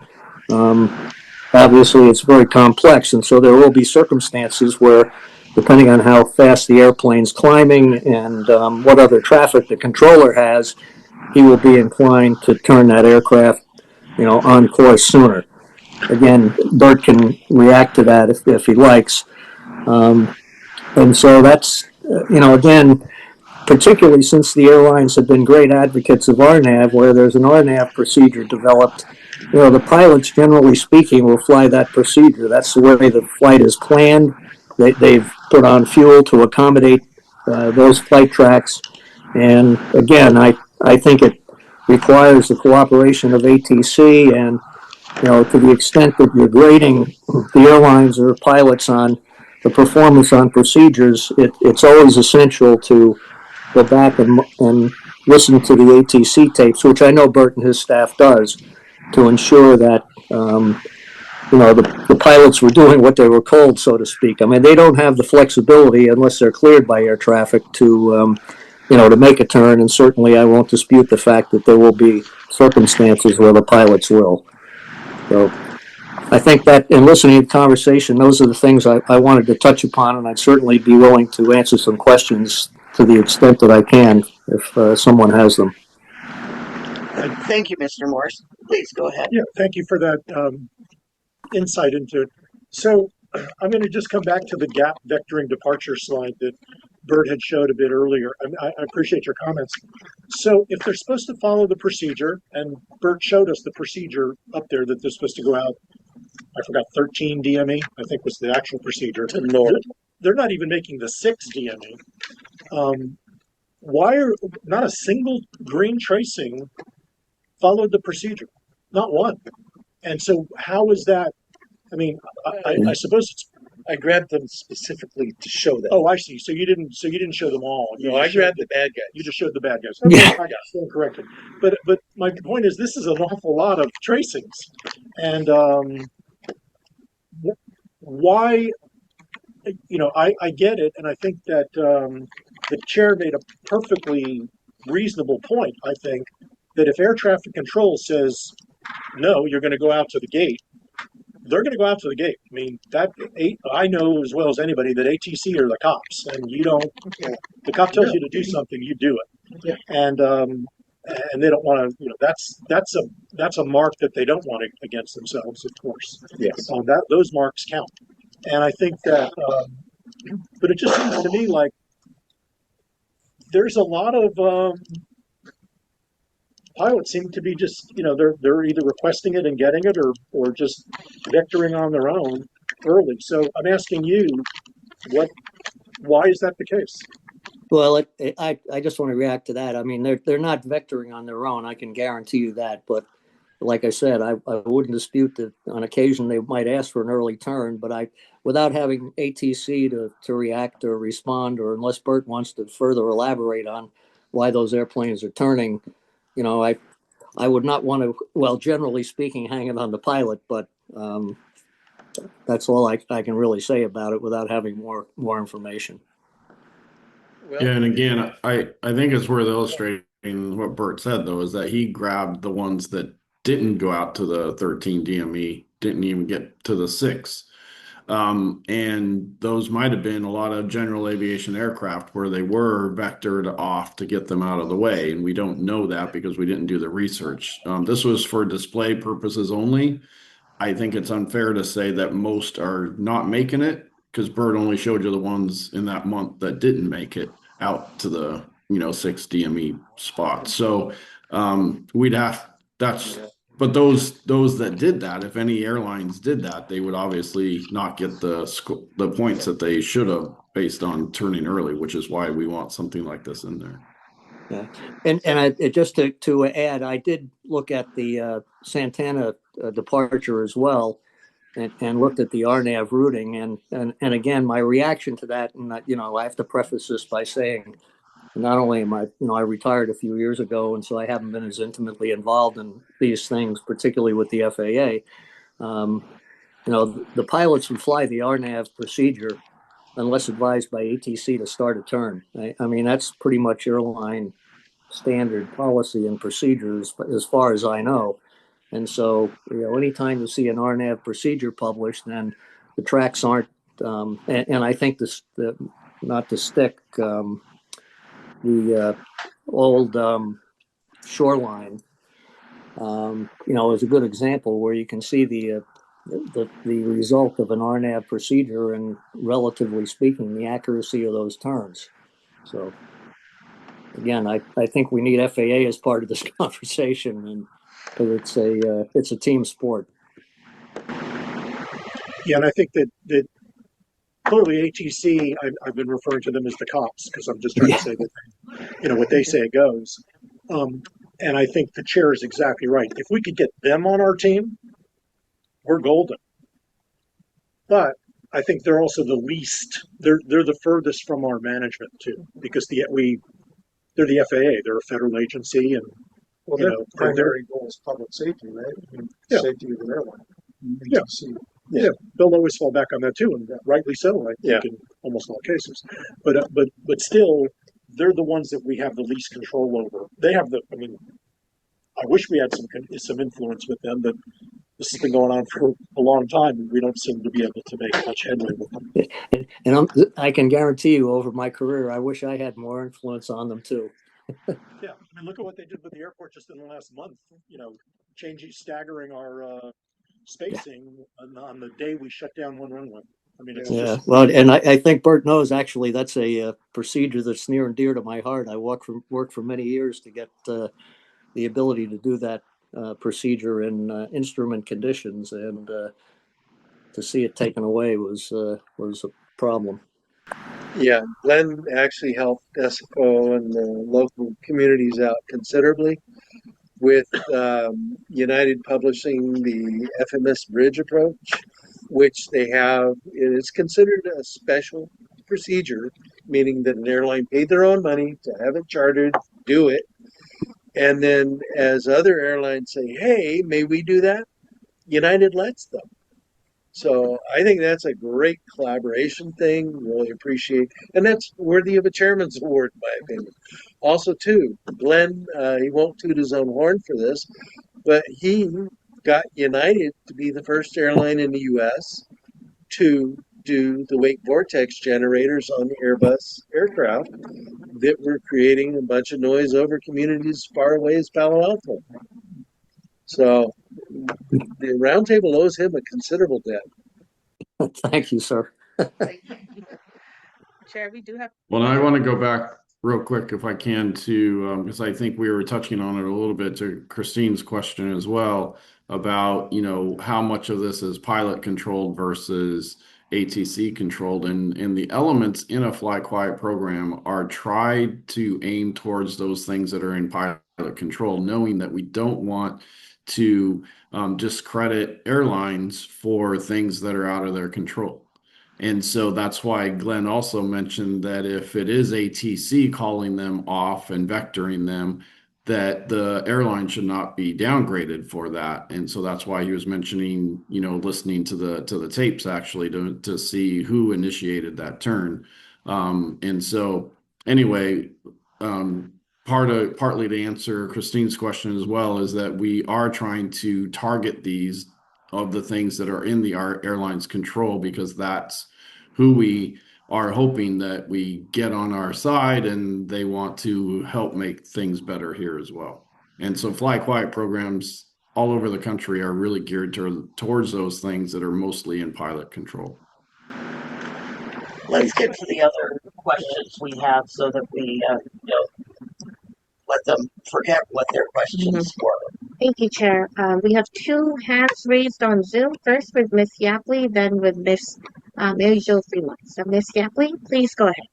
obviously it's very complex, and so there will be circumstances where, depending on how fast the airplane's climbing and what other traffic the controller has, he will be inclined to turn that aircraft, on course sooner. Again, Bert can react to that if he likes. And so that's, again, particularly since the airlines have been great advocates of RNAV, where there's an RNAV procedure developed, the pilots, generally speaking, will fly that procedure. That's the way the flight is planned. They've put on fuel to accommodate those flight tracks. And again, I think it requires the cooperation of ATC, and, to the extent that you're grading the airlines or pilots on the performance on procedures, it's always essential to go back and listen to the ATC tapes, which I know Bert and his staff does, to ensure that the pilots were doing what they were told, so to speak. I mean, they don't have the flexibility unless they're cleared by air traffic to make a turn, and certainly I won't dispute the fact that there will be circumstances where the pilots will. So I think that in listening to the conversation, those are the things I wanted to touch upon, and I'd certainly be willing to answer some questions to the extent that I can if someone has them. Thank you, Mr. Morse. Please go ahead. Yeah, thank you for that insight into it. So I'm going to just come back to the gap vectoring departure slide that Bert had showed a bit earlier. I appreciate your comments. So if they're supposed to follow the procedure, and Bert showed us the procedure up there that they're supposed to go out, I forgot, 13 DME, I think was the actual procedure. They're not even making the 6 DME. Why are not a single green tracing followed the procedure? Not one. And so how is that? I mean, I suppose it's. I grabbed them specifically to show that. Oh, I see. So you didn't show them all. No, I grabbed the bad guys. You just showed the bad guys. Okay, Yeah. I got it corrected. But my point is, this is an awful lot of tracings, and why? I get it, and I think that the chair made a perfectly reasonable point. I think that if air traffic control says no, you're going to go out to the gate, they're going to go out to the gate. I mean, I know as well as anybody that ATC are the cops, and you don't. The cop tells you to do something, you do it, and they don't want to. That's a mark that they don't want against themselves, of course. Yes. Those marks count, and I think that. But it just seems to me like there's a lot of pilots seem to be just, they're either requesting it and getting it, or just vectoring on their own early. So I'm asking you, why is that the case? Well, I just want to react to that. I mean, they're not vectoring on their own. I can guarantee you that. But like I said, I wouldn't dispute that on occasion they might ask for an early turn. But without having ATC to react or respond, or unless Bert wants to further elaborate on why those airplanes are turning, I would not want to. Well, generally speaking, hang it on the pilot. But that's all I can really say about it without having more information. Yeah, and again, I think it's worth illustrating what Bert said, though, is that he grabbed the ones that didn't go out to the 13 DME, didn't even get to the 6. And those might have been a lot of general aviation aircraft where they were vectored off to get them out of the way. And we don't know that because we didn't do the research. This was for display purposes only. I think it's unfair to say that most are not making it, because Bert only showed you the ones in that month that didn't make it out to the 6 DME spots. So but those that did that, if any airlines did that, they would obviously not get the points that they should have based on turning early, which is why we want something like this in there. Yeah, and just to add, I did look at the Santana departure as well, and looked at the RNAV routing, and again, my reaction to that, and I have to preface this by saying, not only am I retired a few years ago, and so I haven't been as intimately involved in these things, particularly with the FAA. The pilots would fly the RNAV procedure unless advised by ATC to start a turn. I mean, that's pretty much airline standard policy and procedures as far as I know. And so, anytime you see an RNAV procedure published, then the tracks aren't, and I think not to stick, the old shoreline, is a good example where you can see the result of an RNAV procedure and, relatively speaking, the accuracy of those turns. So, again, I think we need FAA as part of this conversation, and because it's a team sport. Yeah, and I think that clearly ATC, I've been referring to them as the cops because I'm just trying to say that what they say goes. And I think the chair is exactly right. If we could get them on our team, we're golden. But I think they're also the least. They're the furthest from our management too, because they're the FAA. They're a federal agency, and their primary goal is public safety, right? Yeah. Safety of an airline. Yeah, they'll always fall back on that too, and rightly so. I think in almost all cases. But still, they're the ones that we have the least control over. They have I wish we had some influence with them, but this has been going on for a long time, and we don't seem to be able to make much headway with them. And I can guarantee you, over my career, I wish I had more influence on them too. Yeah, look at what they did with the airport just in the last month. Staggering our spacing on the day we shut down one runway. Well, and I think Bert knows, actually, that's a procedure that's near and dear to my heart. I worked for many years to get the ability to do that procedure in instrument conditions, and to see it taken away was a problem. Yeah, Glenn actually helped SFO and the local communities out considerably with United publishing the FMS bridge approach, which they have. It is considered a special procedure, meaning that an airline paid their own money to have it chartered, do it. And then as other airlines say, hey, may we do that? United lets them. So I think that's a great collaboration thing. Really appreciate, and that's worthy of a chairman's award, in my opinion. Also, too, Glenn, he won't toot his own horn for this, but he got United to be the first airline in the U.S. to do the wake vortex generators on the Airbus aircraft that were creating a bunch of noise over communities as far away as Palo Alto. So the Roundtable owes him a considerable debt. Thank you, sir. Chair, we do have. Well, I want to go back real quick, if I can, to because I think we were touching on it a little bit to Christine's question as well about, how much of this is pilot controlled versus ATC controlled, and the elements in a fly quiet program are tried to aim towards those things that are in pilot control, knowing that we don't want to discredit airlines for things that are out of their control. And so that's why Glenn also mentioned that if it is ATC calling them off and vectoring them, that the airline should not be downgraded for that. And so that's why he was mentioning, listening to the tapes actually to see who initiated that turn. And so anyway, partly to answer Christine's question as well is that we are trying to target these of the things that are in the airline's control, because that's who we are hoping that we get on our side, and they want to help make things better here as well. And so fly quiet programs all over the country are really geared towards those things that are mostly in pilot control. Let's get to the other questions we have so that we let them forget what their questions were. Thank you, Chair. We have two hands raised on Zoom. First with Ms. Yapley, then with Ms. Mary Jo Fremont. So Ms. Yapley, please go ahead.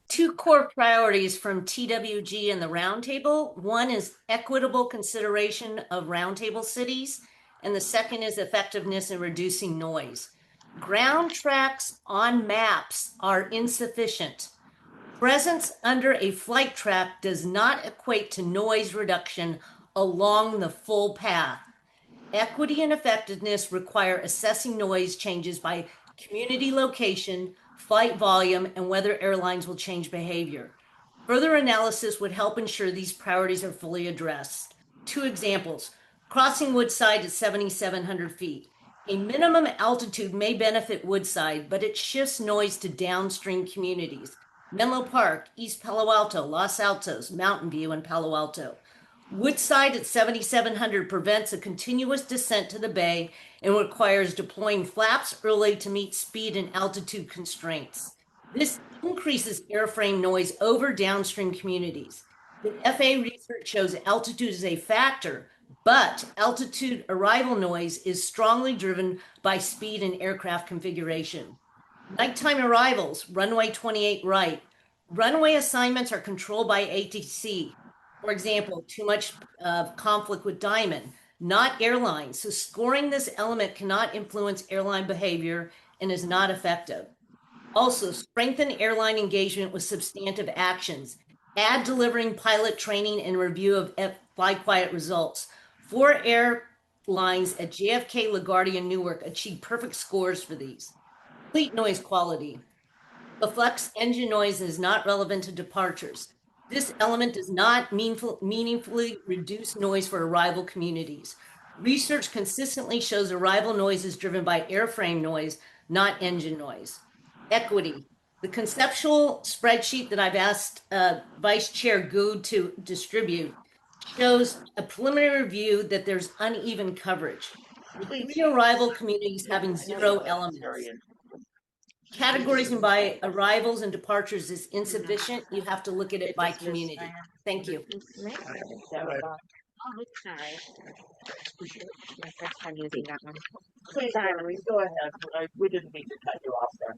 Two core priorities from TWG and the Roundtable. One is equitable consideration of Roundtable cities, and the second is effectiveness in reducing noise. Ground tracks on maps are insufficient. Presence under a flight track does not equate to noise reduction along the full path. Equity and effectiveness require assessing noise changes by community location, flight volume, and whether airlines will change behavior. Further analysis would help ensure these priorities are fully addressed. Two examples: crossing Woodside at 7,700 feet. A minimum altitude may benefit Woodside, but it shifts noise to downstream communities. Menlo Park, East Palo Alto, Los Altos, Mountain View, and Palo Alto. Woodside at 7,700 prevents a continuous descent to the bay and requires deploying flaps early to meet speed and altitude constraints. This increases airframe noise over downstream communities. The FAA research shows altitude is a factor, but altitude arrival noise is strongly driven by speed and aircraft configuration. Nighttime arrivals, runway 28 right. Runway assignments are controlled by ATC. For example, too much conflict with Diamond, not airlines. So scoring this element cannot influence airline behavior and is not effective. Also, strengthen airline engagement with substantive actions. Add delivering pilot training and review of fly quiet results. 4 airlines at JFK, LaGuardia, and Newark achieved perfect scores for these. Fleet noise quality. The flex engine noise is not relevant to departures. This element does not meaningfully reduce noise for arrival communities. Research consistently shows arrival noise is driven by airframe noise, not engine noise. Equity. The conceptual spreadsheet that I've asked Vice Chair Good to distribute shows a preliminary review that there's uneven coverage. With 3 arrival communities having 0 elements. Categorizing by arrivals and departures is insufficient. You have to look at it by community. Thank you. Sorry. My first time using that one. Please, Valerie, go ahead. We didn't mean to cut you off there.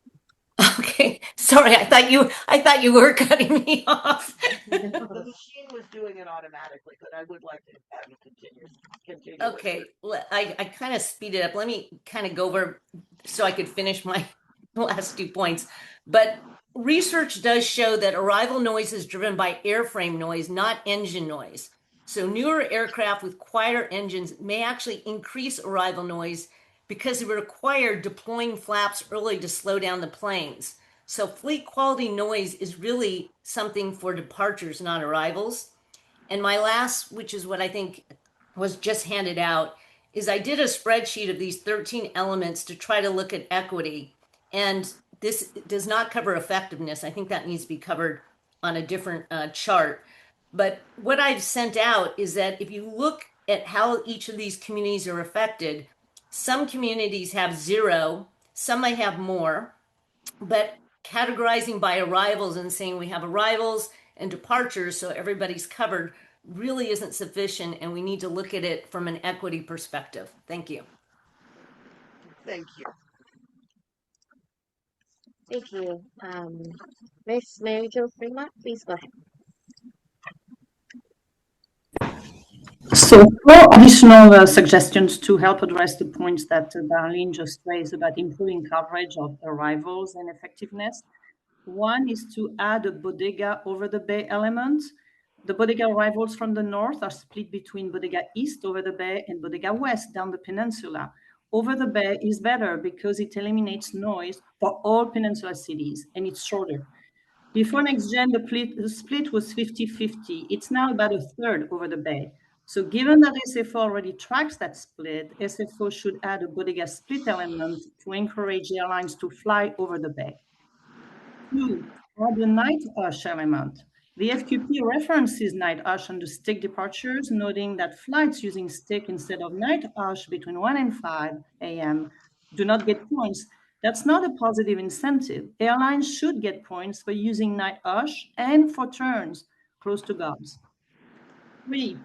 Okay, sorry. I thought you were cutting me off. The machine was doing it automatically, but I would like to have you continue. Okay, I kind of speed it up. Let me kind of go over so I could finish my last 2 points. But research does show that arrival noise is driven by airframe noise, not engine noise. So newer aircraft with quieter engines may actually increase arrival noise because they require deploying flaps early to slow down the planes. So fleet quality noise is really something for departures, not arrivals. And my last, which is what I think was just handed out, is I did a spreadsheet of these 13 elements to try to look at equity. And this does not cover effectiveness. I think that needs to be covered on a different chart. But what I've sent out is that if you look at how each of these communities are affected, some communities have 0, some may have more. But categorizing by arrivals and saying we have arrivals and departures so everybody's covered really isn't sufficient, and we need to look at it from an equity perspective. Thank you. Thank you. Thank you. Miss Mary Jo Fremont, please go ahead. So, four additional suggestions to help address the points that Darlene just raised about improving coverage of arrivals and effectiveness. One is to add a bodega over the bay element. The bodega arrivals from the north are split between bodega east over the bay and bodega west down the peninsula. Over the bay is better because it eliminates noise for all peninsula cities and it's shorter. Before next gen, the split was 50-50. It's now about a third over the bay. So given that SFO already tracks that split, SFO should add a bodega split element to encourage airlines to fly over the bay. 2, add a night hush element. The FQP references night hush on the stick departures, noting that flights using stick instead of night hush between 1 and 5 a.m. do not get points. That's not a positive incentive. Airlines should get points for using night hush and for turns close to gobs. 3,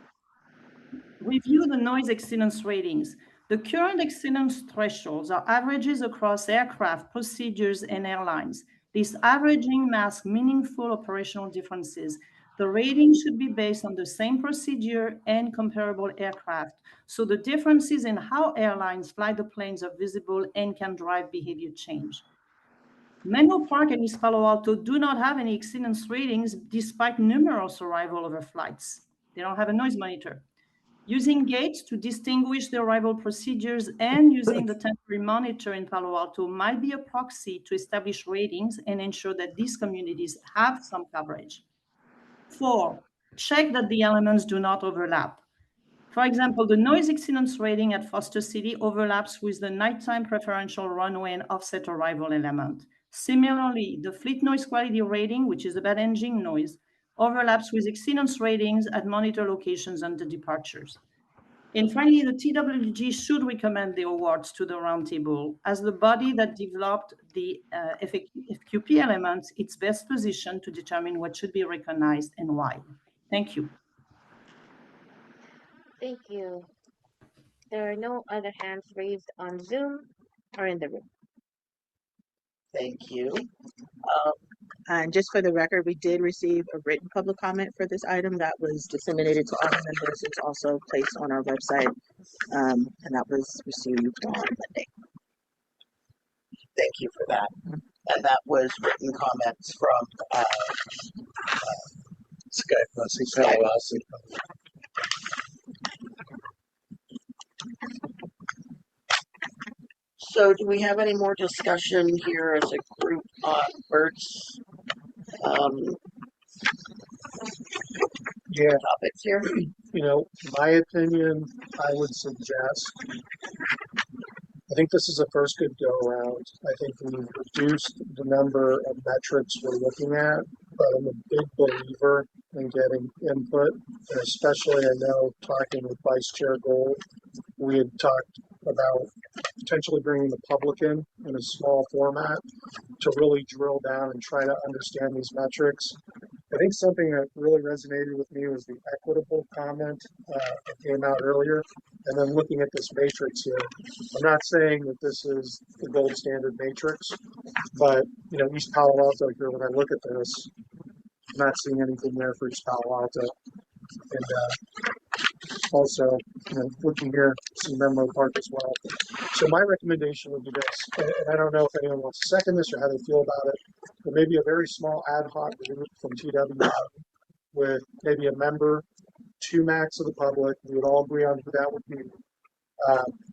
review the noise exceedance ratings. The current exceedance thresholds are averages across aircraft, procedures, and airlines. This averaging masks meaningful operational differences. The rating should be based on the same procedure and comparable aircraft, so the differences in how airlines fly the planes are visible and can drive behavior change. Menlo Park and East Palo Alto do not have any exceedance ratings despite numerous arrival over flights. They don't have a noise monitor. Using gates to distinguish the arrival procedures and using the temporary monitor in Palo Alto might be a proxy to establish ratings and ensure that these communities have some coverage. 4, check that the elements do not overlap. For example, the noise exceedance rating at Foster City overlaps with the nighttime preferential runway and offset arrival element. Similarly, the fleet noise quality rating, which is about engine noise, overlaps with exceedance ratings at monitor locations and the departures. And finally, the TWG should recommend the awards to the Roundtable. As the body that developed the FQP elements, it's best positioned to determine what should be recognized and why. Thank you. Thank you. There are no other hands raised on Zoom or in the room. Thank you. And just for the record, we did receive a written public comment for this item that was disseminated to all members. It's also placed on our website, and that was received on Monday. Thank you for that. And that was written comments from Sky. So do we have any more discussion here as a group on Bert's Yeah, topics here? you know, my opinion, I would suggest, I think this is a first good go around. I think we've reduced the number of metrics we're looking at, but I'm a big believer in getting input, and especially I know talking with Vice Chair Gold, we had talked about potentially bringing the public in a small format to really drill down and try to understand these metrics. I think something that really resonated with me was the equitable comment that came out earlier. And then looking at this matrix here, I'm not saying that this is the gold standard matrix, but you know, East Palo Alto here, when I look at this, I'm not seeing anything there for East Palo Alto. And also, you know, looking here, see Menlo Park as well. So my recommendation would be this, and I don't know if anyone wants to second this or how they feel about it, but maybe a very small ad hoc group from TW with maybe a member, 2 max of the public. We would all agree on who that would be.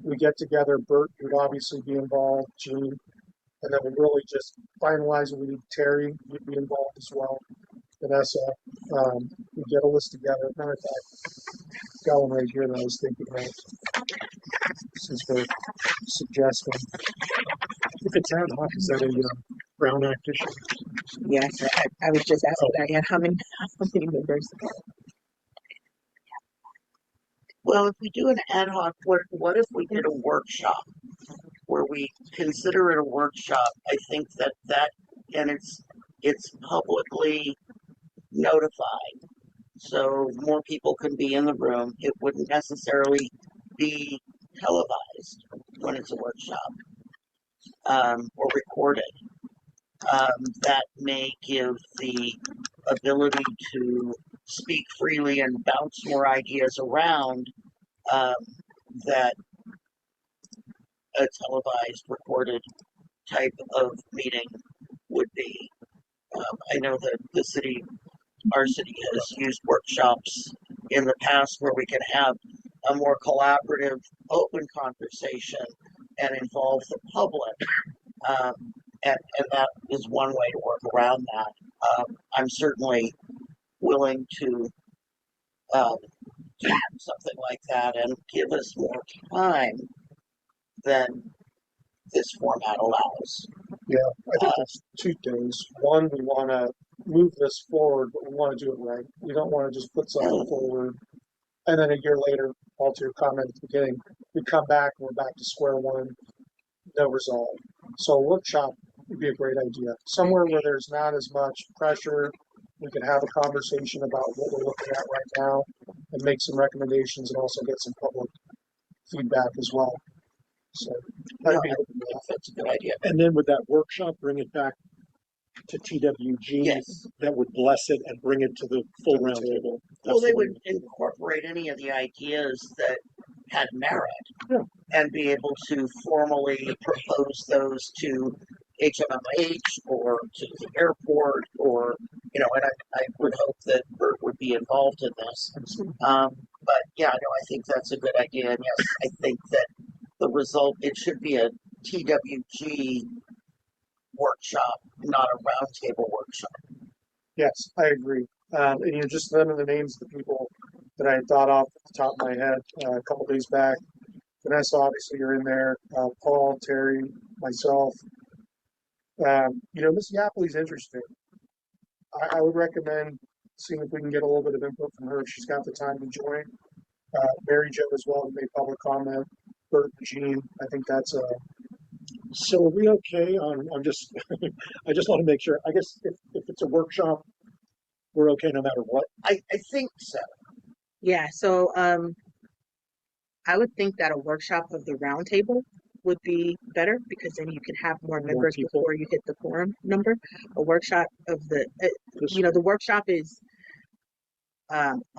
We get together, Bert would obviously be involved, Gene, and then we really just finalize it. We need Terry, you'd be involved as well. Vanessa, we get a list together. Matter of fact, got one right here that I was thinking of since we're suggesting. If it's ad hoc, is that a Brown Act issue? Yes, I was just asking Diane how many members. Well, if we do an ad hoc, what if we did a workshop where we consider it a workshop? I think that and it's publicly notified, so more people can be in the room. It wouldn't necessarily be televised when it's a workshop, or recorded. That may give the ability to speak freely and bounce more ideas around, that a televised, recorded type of meeting would be. I know that our city has used workshops in the past where we can have a more collaborative, open conversation and involve the public. And that is one way to work around that. I'm certainly willing to do something like that and give us more time than this format allows. Yeah, I think there's two things. One, we want to move this forward, but we want to do it right. We don't want to just put something forward and then a year later, all to your comment at the beginning, we come back and we're back to square one, no resolve. So a workshop would be a great idea. Somewhere where there's not as much pressure, we can have a conversation about what we're looking at right now and make some recommendations and also get some public feedback as well. So that'd be That's a good idea. And then with that workshop, bring it back to TWG. Yes. That would bless it and bring it to the full roundtable. Well, they would incorporate any of the ideas that had merit, Yeah. and be able to formally propose those to HMMH or to the airport, or, and I would hope that Bert would be involved in this. But yeah, no, I think that's a good idea. And yes, I think that the result, it should be a TWG workshop, not a roundtable workshop. Yes, I agree. And just none of the names of the people that I had thought off at the top of my head a couple days back. Vanessa, obviously, you're in there. Paul, Terry, myself. Miss Yapley's interesting. I would recommend seeing if we can get a little bit of input from her if she's got the time to join. Mary Jo as well made public comment. Bert and Jean, I think that's a. So are we okay on? I'm just. I just want to make sure. I guess if it's a workshop, we're okay no matter what. I think so. Yeah, so I would think that a workshop of the roundtable would be better because then you can have more members people. before you hit the quorum number. A workshop of the workshop is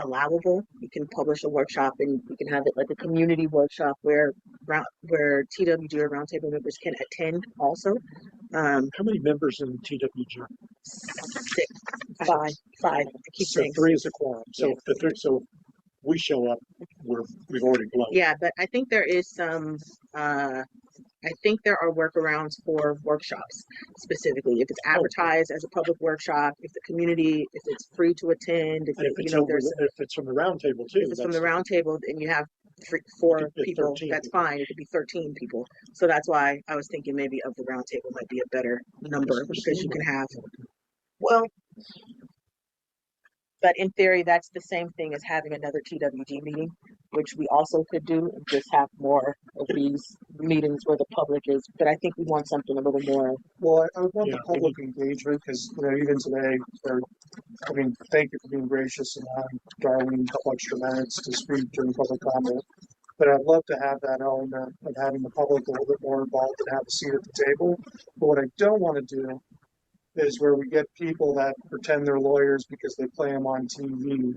allowable. You can publish a workshop and you can have it like a community workshop where TWG or roundtable members can attend also. How many members in TWG? Five. I keep So saying 3 is a quorum. So if the three, so we show up, we've already blown. Yeah, but I think there is some. I think there are workarounds for workshops specifically. If it's advertised as a public workshop, if the community, if it's free to attend, if it's from the roundtable too. If it's from the roundtable, and you have 4 people, that's fine. It could be 13 people. So that's why I was thinking maybe of the roundtable might be a better number because you can have. Well, but in theory, that's the same thing as having another TWG meeting, which we also could do and just have more of these meetings where the public is. But I think we want something a little more. Well, I would want the public engagement because, even today, thank you for being gracious and allowing Darlene a couple extra minutes to speak during public comment. But I'd love to have that element of having the public a little bit more involved and have a seat at the table. But what I don't want to do is where we get people that pretend they're lawyers because they play them on TV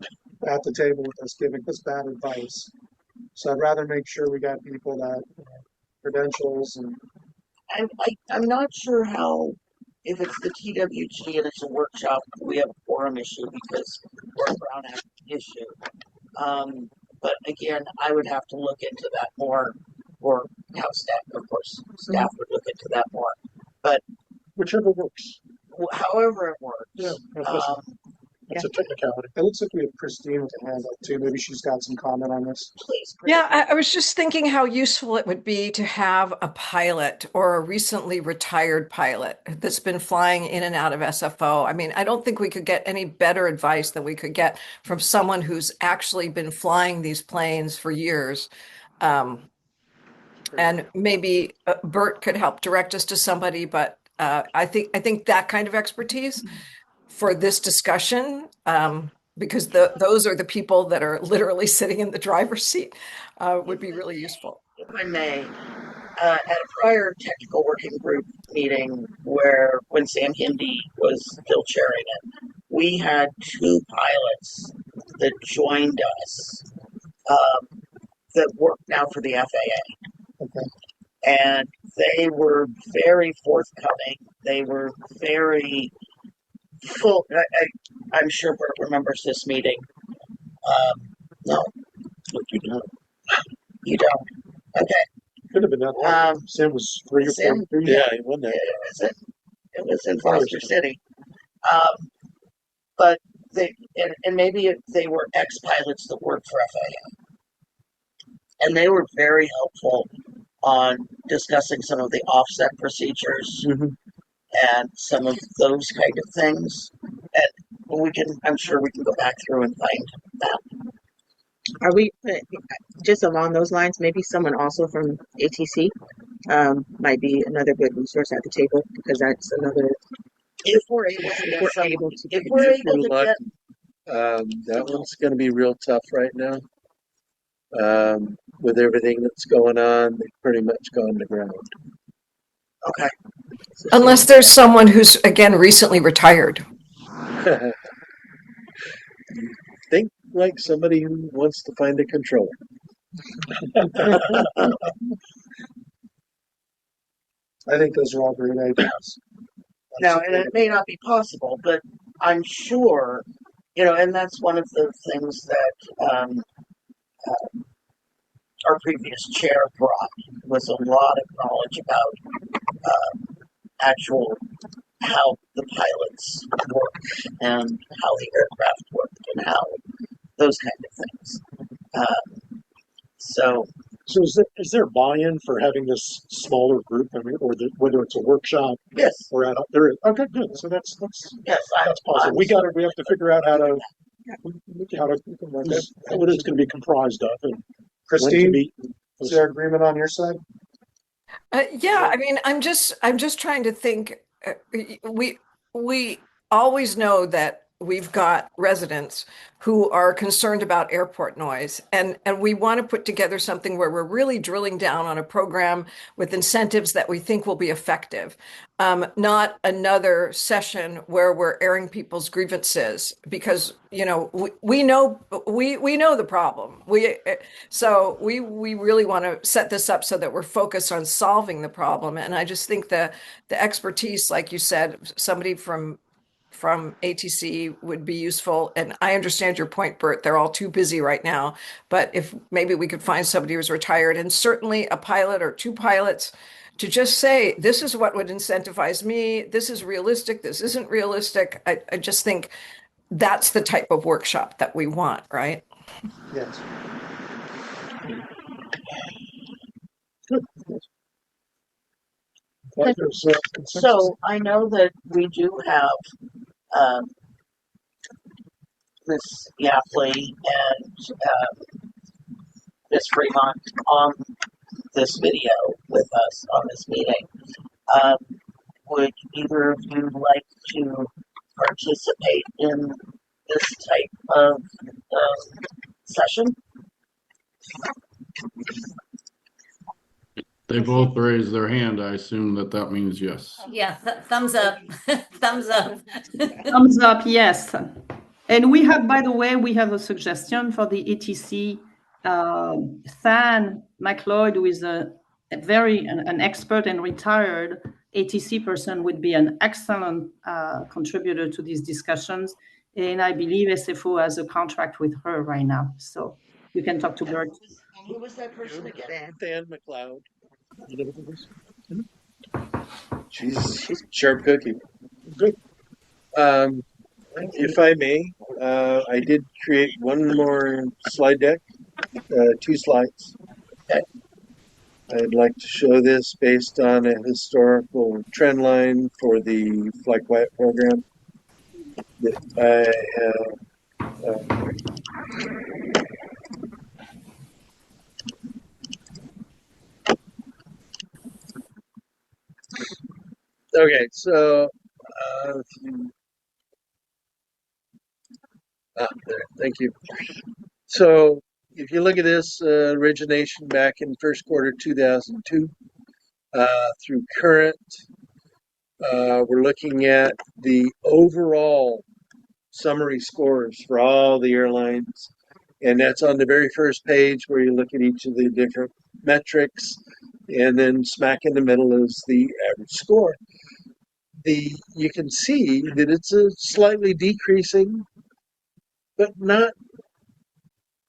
at the table with us giving us bad advice. So I'd rather make sure we got people that credentials and. I'm not sure how, if it's the TWG and it's a workshop, we have a quorum issue because we're a Brown Act issue. But again, I would have to look into that more, or have staff, of course, staff would look into that more. But whichever works. However it works. Yeah, that's a technicality. It looks like we have Christine with a hand up too. Maybe she's got some comment on this. Please. Yeah, I was just thinking how useful it would be to have a pilot or a recently retired pilot that's been flying in and out of SFO. I don't think we could get any better advice than we could get from someone who's actually been flying these planes for years. And maybe Bert could help direct us to somebody, but I think that kind of expertise for this discussion, because those are the people that are literally sitting in the driver's seat, would be really useful. If I may, at a prior technical working group meeting when Sam Hindi was still chairing it, we had two pilots that joined us that work now for the FAA. Okay. And they were very forthcoming. They were very full. I'm sure Bert remembers this meeting. No, You don't. you don't. Okay. Could have been that long. Sam was 3 or 4 years. Yeah, he won that. It was in Foster City. But and maybe they were ex-pilots that worked for FAA. And they were very helpful on discussing some of the offset procedures and some of those kind of things. And I'm sure we can go back through and find that. Are we, just along those lines, maybe someone also from ATC might be another good resource at the table, because that's another, If we're able to get that one's going to be real tough right now. With everything that's going on, they've pretty much gone to ground. Okay. Unless there's someone who's, again, recently retired. Think like somebody who wants to find a controller. I think those are all great ideas. Now, and it may not be possible, but I'm sure, and that's one of the things that our previous chair brought, was a lot of knowledge about actual how the pilots work and how the aircraft work and how those kind of things. So is there buy-in for having this smaller group? I mean, or whether it's a workshop? Yes. Or there is. Okay, good. So that's possible. We have to figure out what it's going to be comprised of. And Christine, is there agreement on your side? Yeah, I mean, I'm just trying to think. We always know that we've got residents who are concerned about airport noise, and we want to put together something where we're really drilling down on a program with incentives that we think will be effective. Not another session where we're airing people's grievances, because we know the problem. So we really want to set this up so that we're focused on solving the problem. And I just think the expertise, like you said, somebody from ATC would be useful. And I understand your point, Bert. They're all too busy right now. But if maybe we could find somebody who's retired, and certainly a pilot or two pilots, to just say, this is what would incentivize me. This is realistic. This isn't realistic. I just think that's the type of workshop that we want, right? Yes. So I know that we do have Miss Yafley and Miss Fremont on this video with us on this meeting. Would either of you like to participate in this type of session? They both raised their hand. I assume that means yes. Yeah, thumbs up. Thumbs up. Thumbs up, yes. And we have, by the way, a suggestion for the ATC. Than McLeod, who is an expert and retired ATC person, would be an excellent contributor to these discussions. And I believe SFO has a contract with her right now. So you can talk to Bert. Who was that person again? Dan McLeod. She's sharp cookie. Good. If I may, I did create one more slide deck, 2 slides. I'd like to show this based on a historical trend line for the Fly Quiet program that I have. Okay, so there, thank you. So if you look at this origination back in first quarter 2002 through current, we're looking at the overall summary scores for all the airlines, and that's on the very first page where you look at each of the different metrics, and then smack in the middle is the average score. You can see that it's a slightly decreasing, but not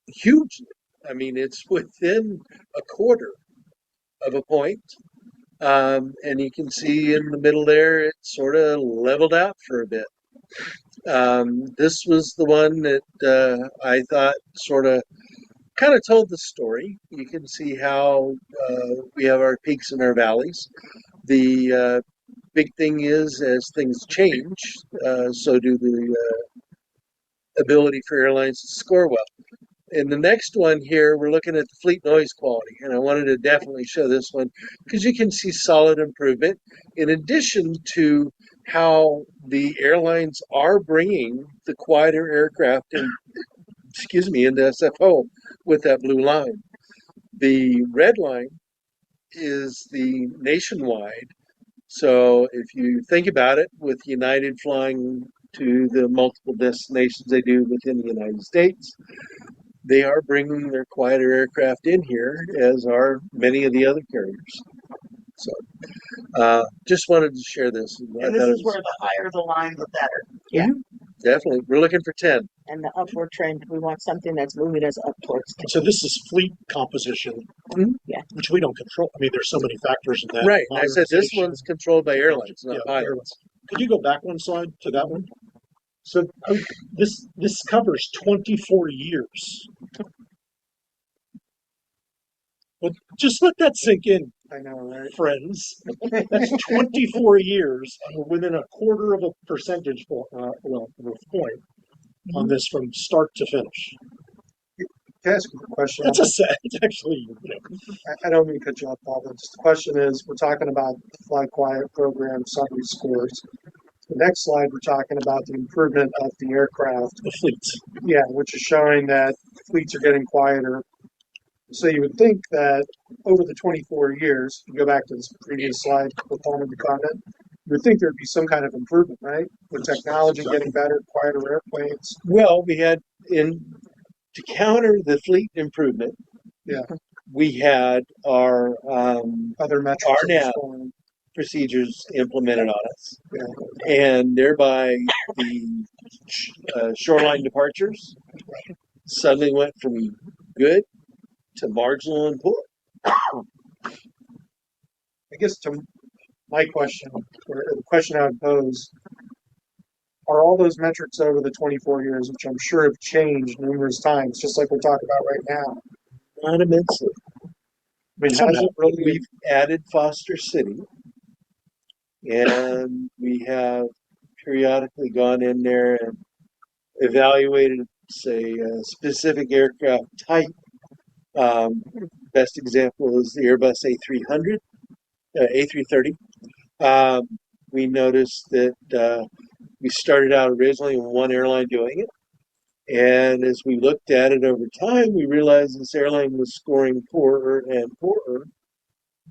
hugely. I mean, it's within a quarter of a point. And you can see in the middle there, it sort of leveled out for a bit. This was the one that I thought sort of kind of told the story. You can see how we have our peaks and our valleys. The big thing is, as things change, so do the ability for airlines to score well. In the next one here, we're looking at the fleet noise quality, and I wanted to definitely show this one because you can see solid improvement in addition to how the airlines are bringing the quieter aircraft in, into SFO with that blue line. The red line is the nationwide. So if you think about it, with United flying to the multiple destinations they do within the United States, they are bringing their quieter aircraft in here, as are many of the other carriers. So, just wanted to share this. And this is where the higher the line, the better. Yeah. Definitely. We're looking for 10. And the upward trend, we want something that's moving us up towards 10. So this is fleet composition, Yeah. which we don't control. I mean, there's so many factors in that. Right. I said this Modernization. one's controlled by airlines, not Yeah, pilots. airlines. Could you go back one slide to that one? So this covers 24 years. Well, just let that sink in. I know, right? Friends. That's 24 years, and we're within a quarter of a percentage point on this from start to finish. Can I ask you a question? That's a sad. It's actually. I don't mean to cut you off, Paul, but just the question is, we're talking about the Fly Quiet program summary scores. The next slide, we're talking about the improvement of the aircraft. The fleets. Yeah, which is showing that fleets are getting quieter. So you would think that over the 24 years, if you go back to this previous slide, the comment, you would think there'd be some kind of improvement, right? With technology getting better, quieter airplanes. Well, we had to counter the fleet improvement. Yeah. We had our Other metrics. RNAV procedures implemented on us, Yeah. and thereby the shoreline departures suddenly went from good to marginal and poor. I guess to my question, or the question I would pose, are all those metrics over the 24 years, which I'm sure have changed numerous times, just like we're talking about right now? Not immensely. I mean, has it really? We've added Foster City, and we have periodically gone in there and evaluated, say, a specific aircraft type. Best example is the Airbus A300, A330. We noticed that we started out originally with one airline doing it, and as we looked at it over time, we realized this airline was scoring poorer and poorer.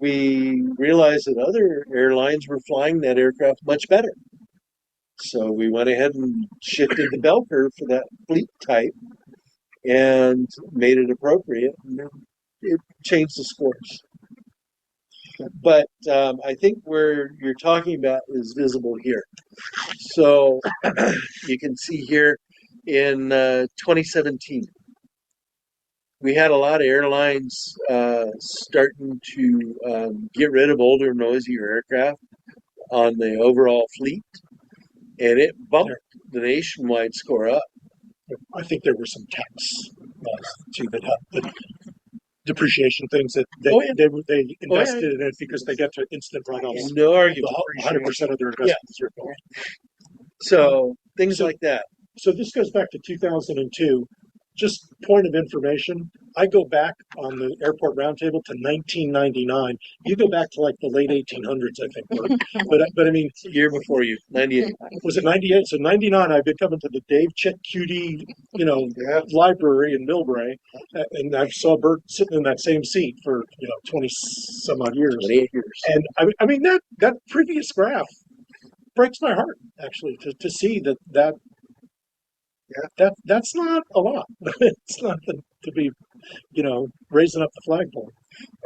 We realized that other airlines were flying that aircraft much better. So we went ahead and shifted the bell curve for that fleet type and made it appropriate. And it changed the scores. But I think where you're talking about is visible here. So you can see here in 2017, we had a lot of airlines starting to get rid of older, noisier aircraft on the overall fleet, and it bumped the nationwide score up. I think there were some tax too that had the depreciation things that they invested in it because they get to instant write-offs. No argument. 100% of their investments are gone. So things like that. So this goes back to 2002. just point of information, I go back on the airport roundtable to 1999. You go back to like the late 1800s, I think. But I mean, Year before you, 98. was it 98? So 99, I've been coming to the Dave Chet Cutie, library in Millbrae, and I saw Bert sitting in that same seat for 20 some odd years. 28 years. And I mean that previous graph breaks my heart actually to see that's not a lot. It's not to be raising up the flagpole.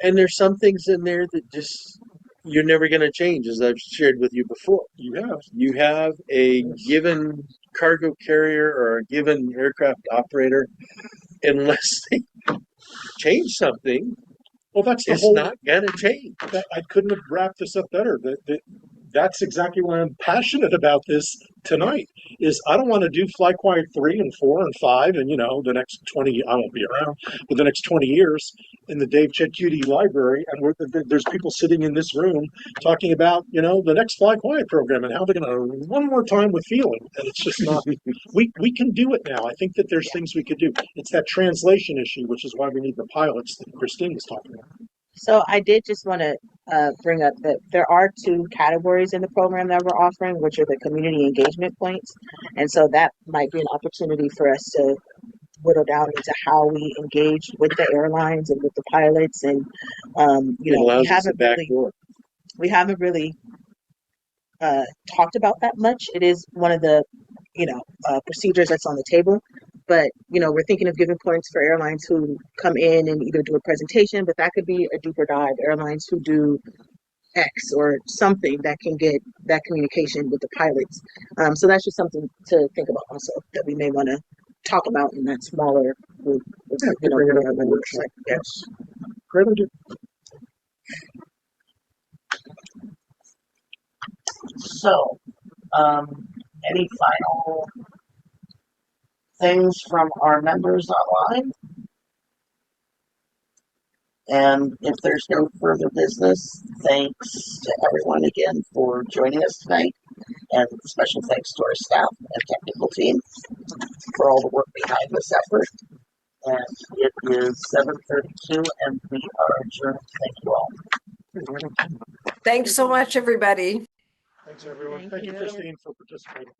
And there's some things in there that just you're never going to change, as I've shared with you before. You have a given cargo carrier or a given aircraft operator, unless they change something, Well, that's the it's whole. not going to change. I couldn't have wrapped this up better. That's exactly why I'm passionate about this tonight. Is I don't want to do Fly Quiet 3 and 4 and 5 and the next 20. I won't be around, but the next 20 years in the Dave Chet Cutie library, and there's people sitting in this room talking about the next Fly Quiet program and how they're going to one more time with feeling, and it's just not. we can do it now. I think that there's things we could do. It's that translation issue, which is why we need the pilots that Christine was talking about. So I did just want to bring up that there are 2 categories in the program that we're offering, which are the community engagement points. And so that might be an opportunity for us to whittle down into how we engage with the airlines and with the pilots. And, we haven't really talked about that much. It is one of the, procedures that's on the table. But, we're thinking of giving points for airlines who come in and either do a presentation, but that could be a deeper dive. Airlines who do X or something that can get that communication with the pilots. So that's just something to think about also that we may want to talk about in that smaller group. Yes. Great idea. So, any final things from our members online? And if there's no further business, thanks to everyone again for joining us tonight. And special thanks to our staff and technical team for all the work behind this effort. And it is 7:32 and we are adjourned. Thank you all. Thanks so much, everybody. Thanks, everyone. Thank you, Christine, for participating.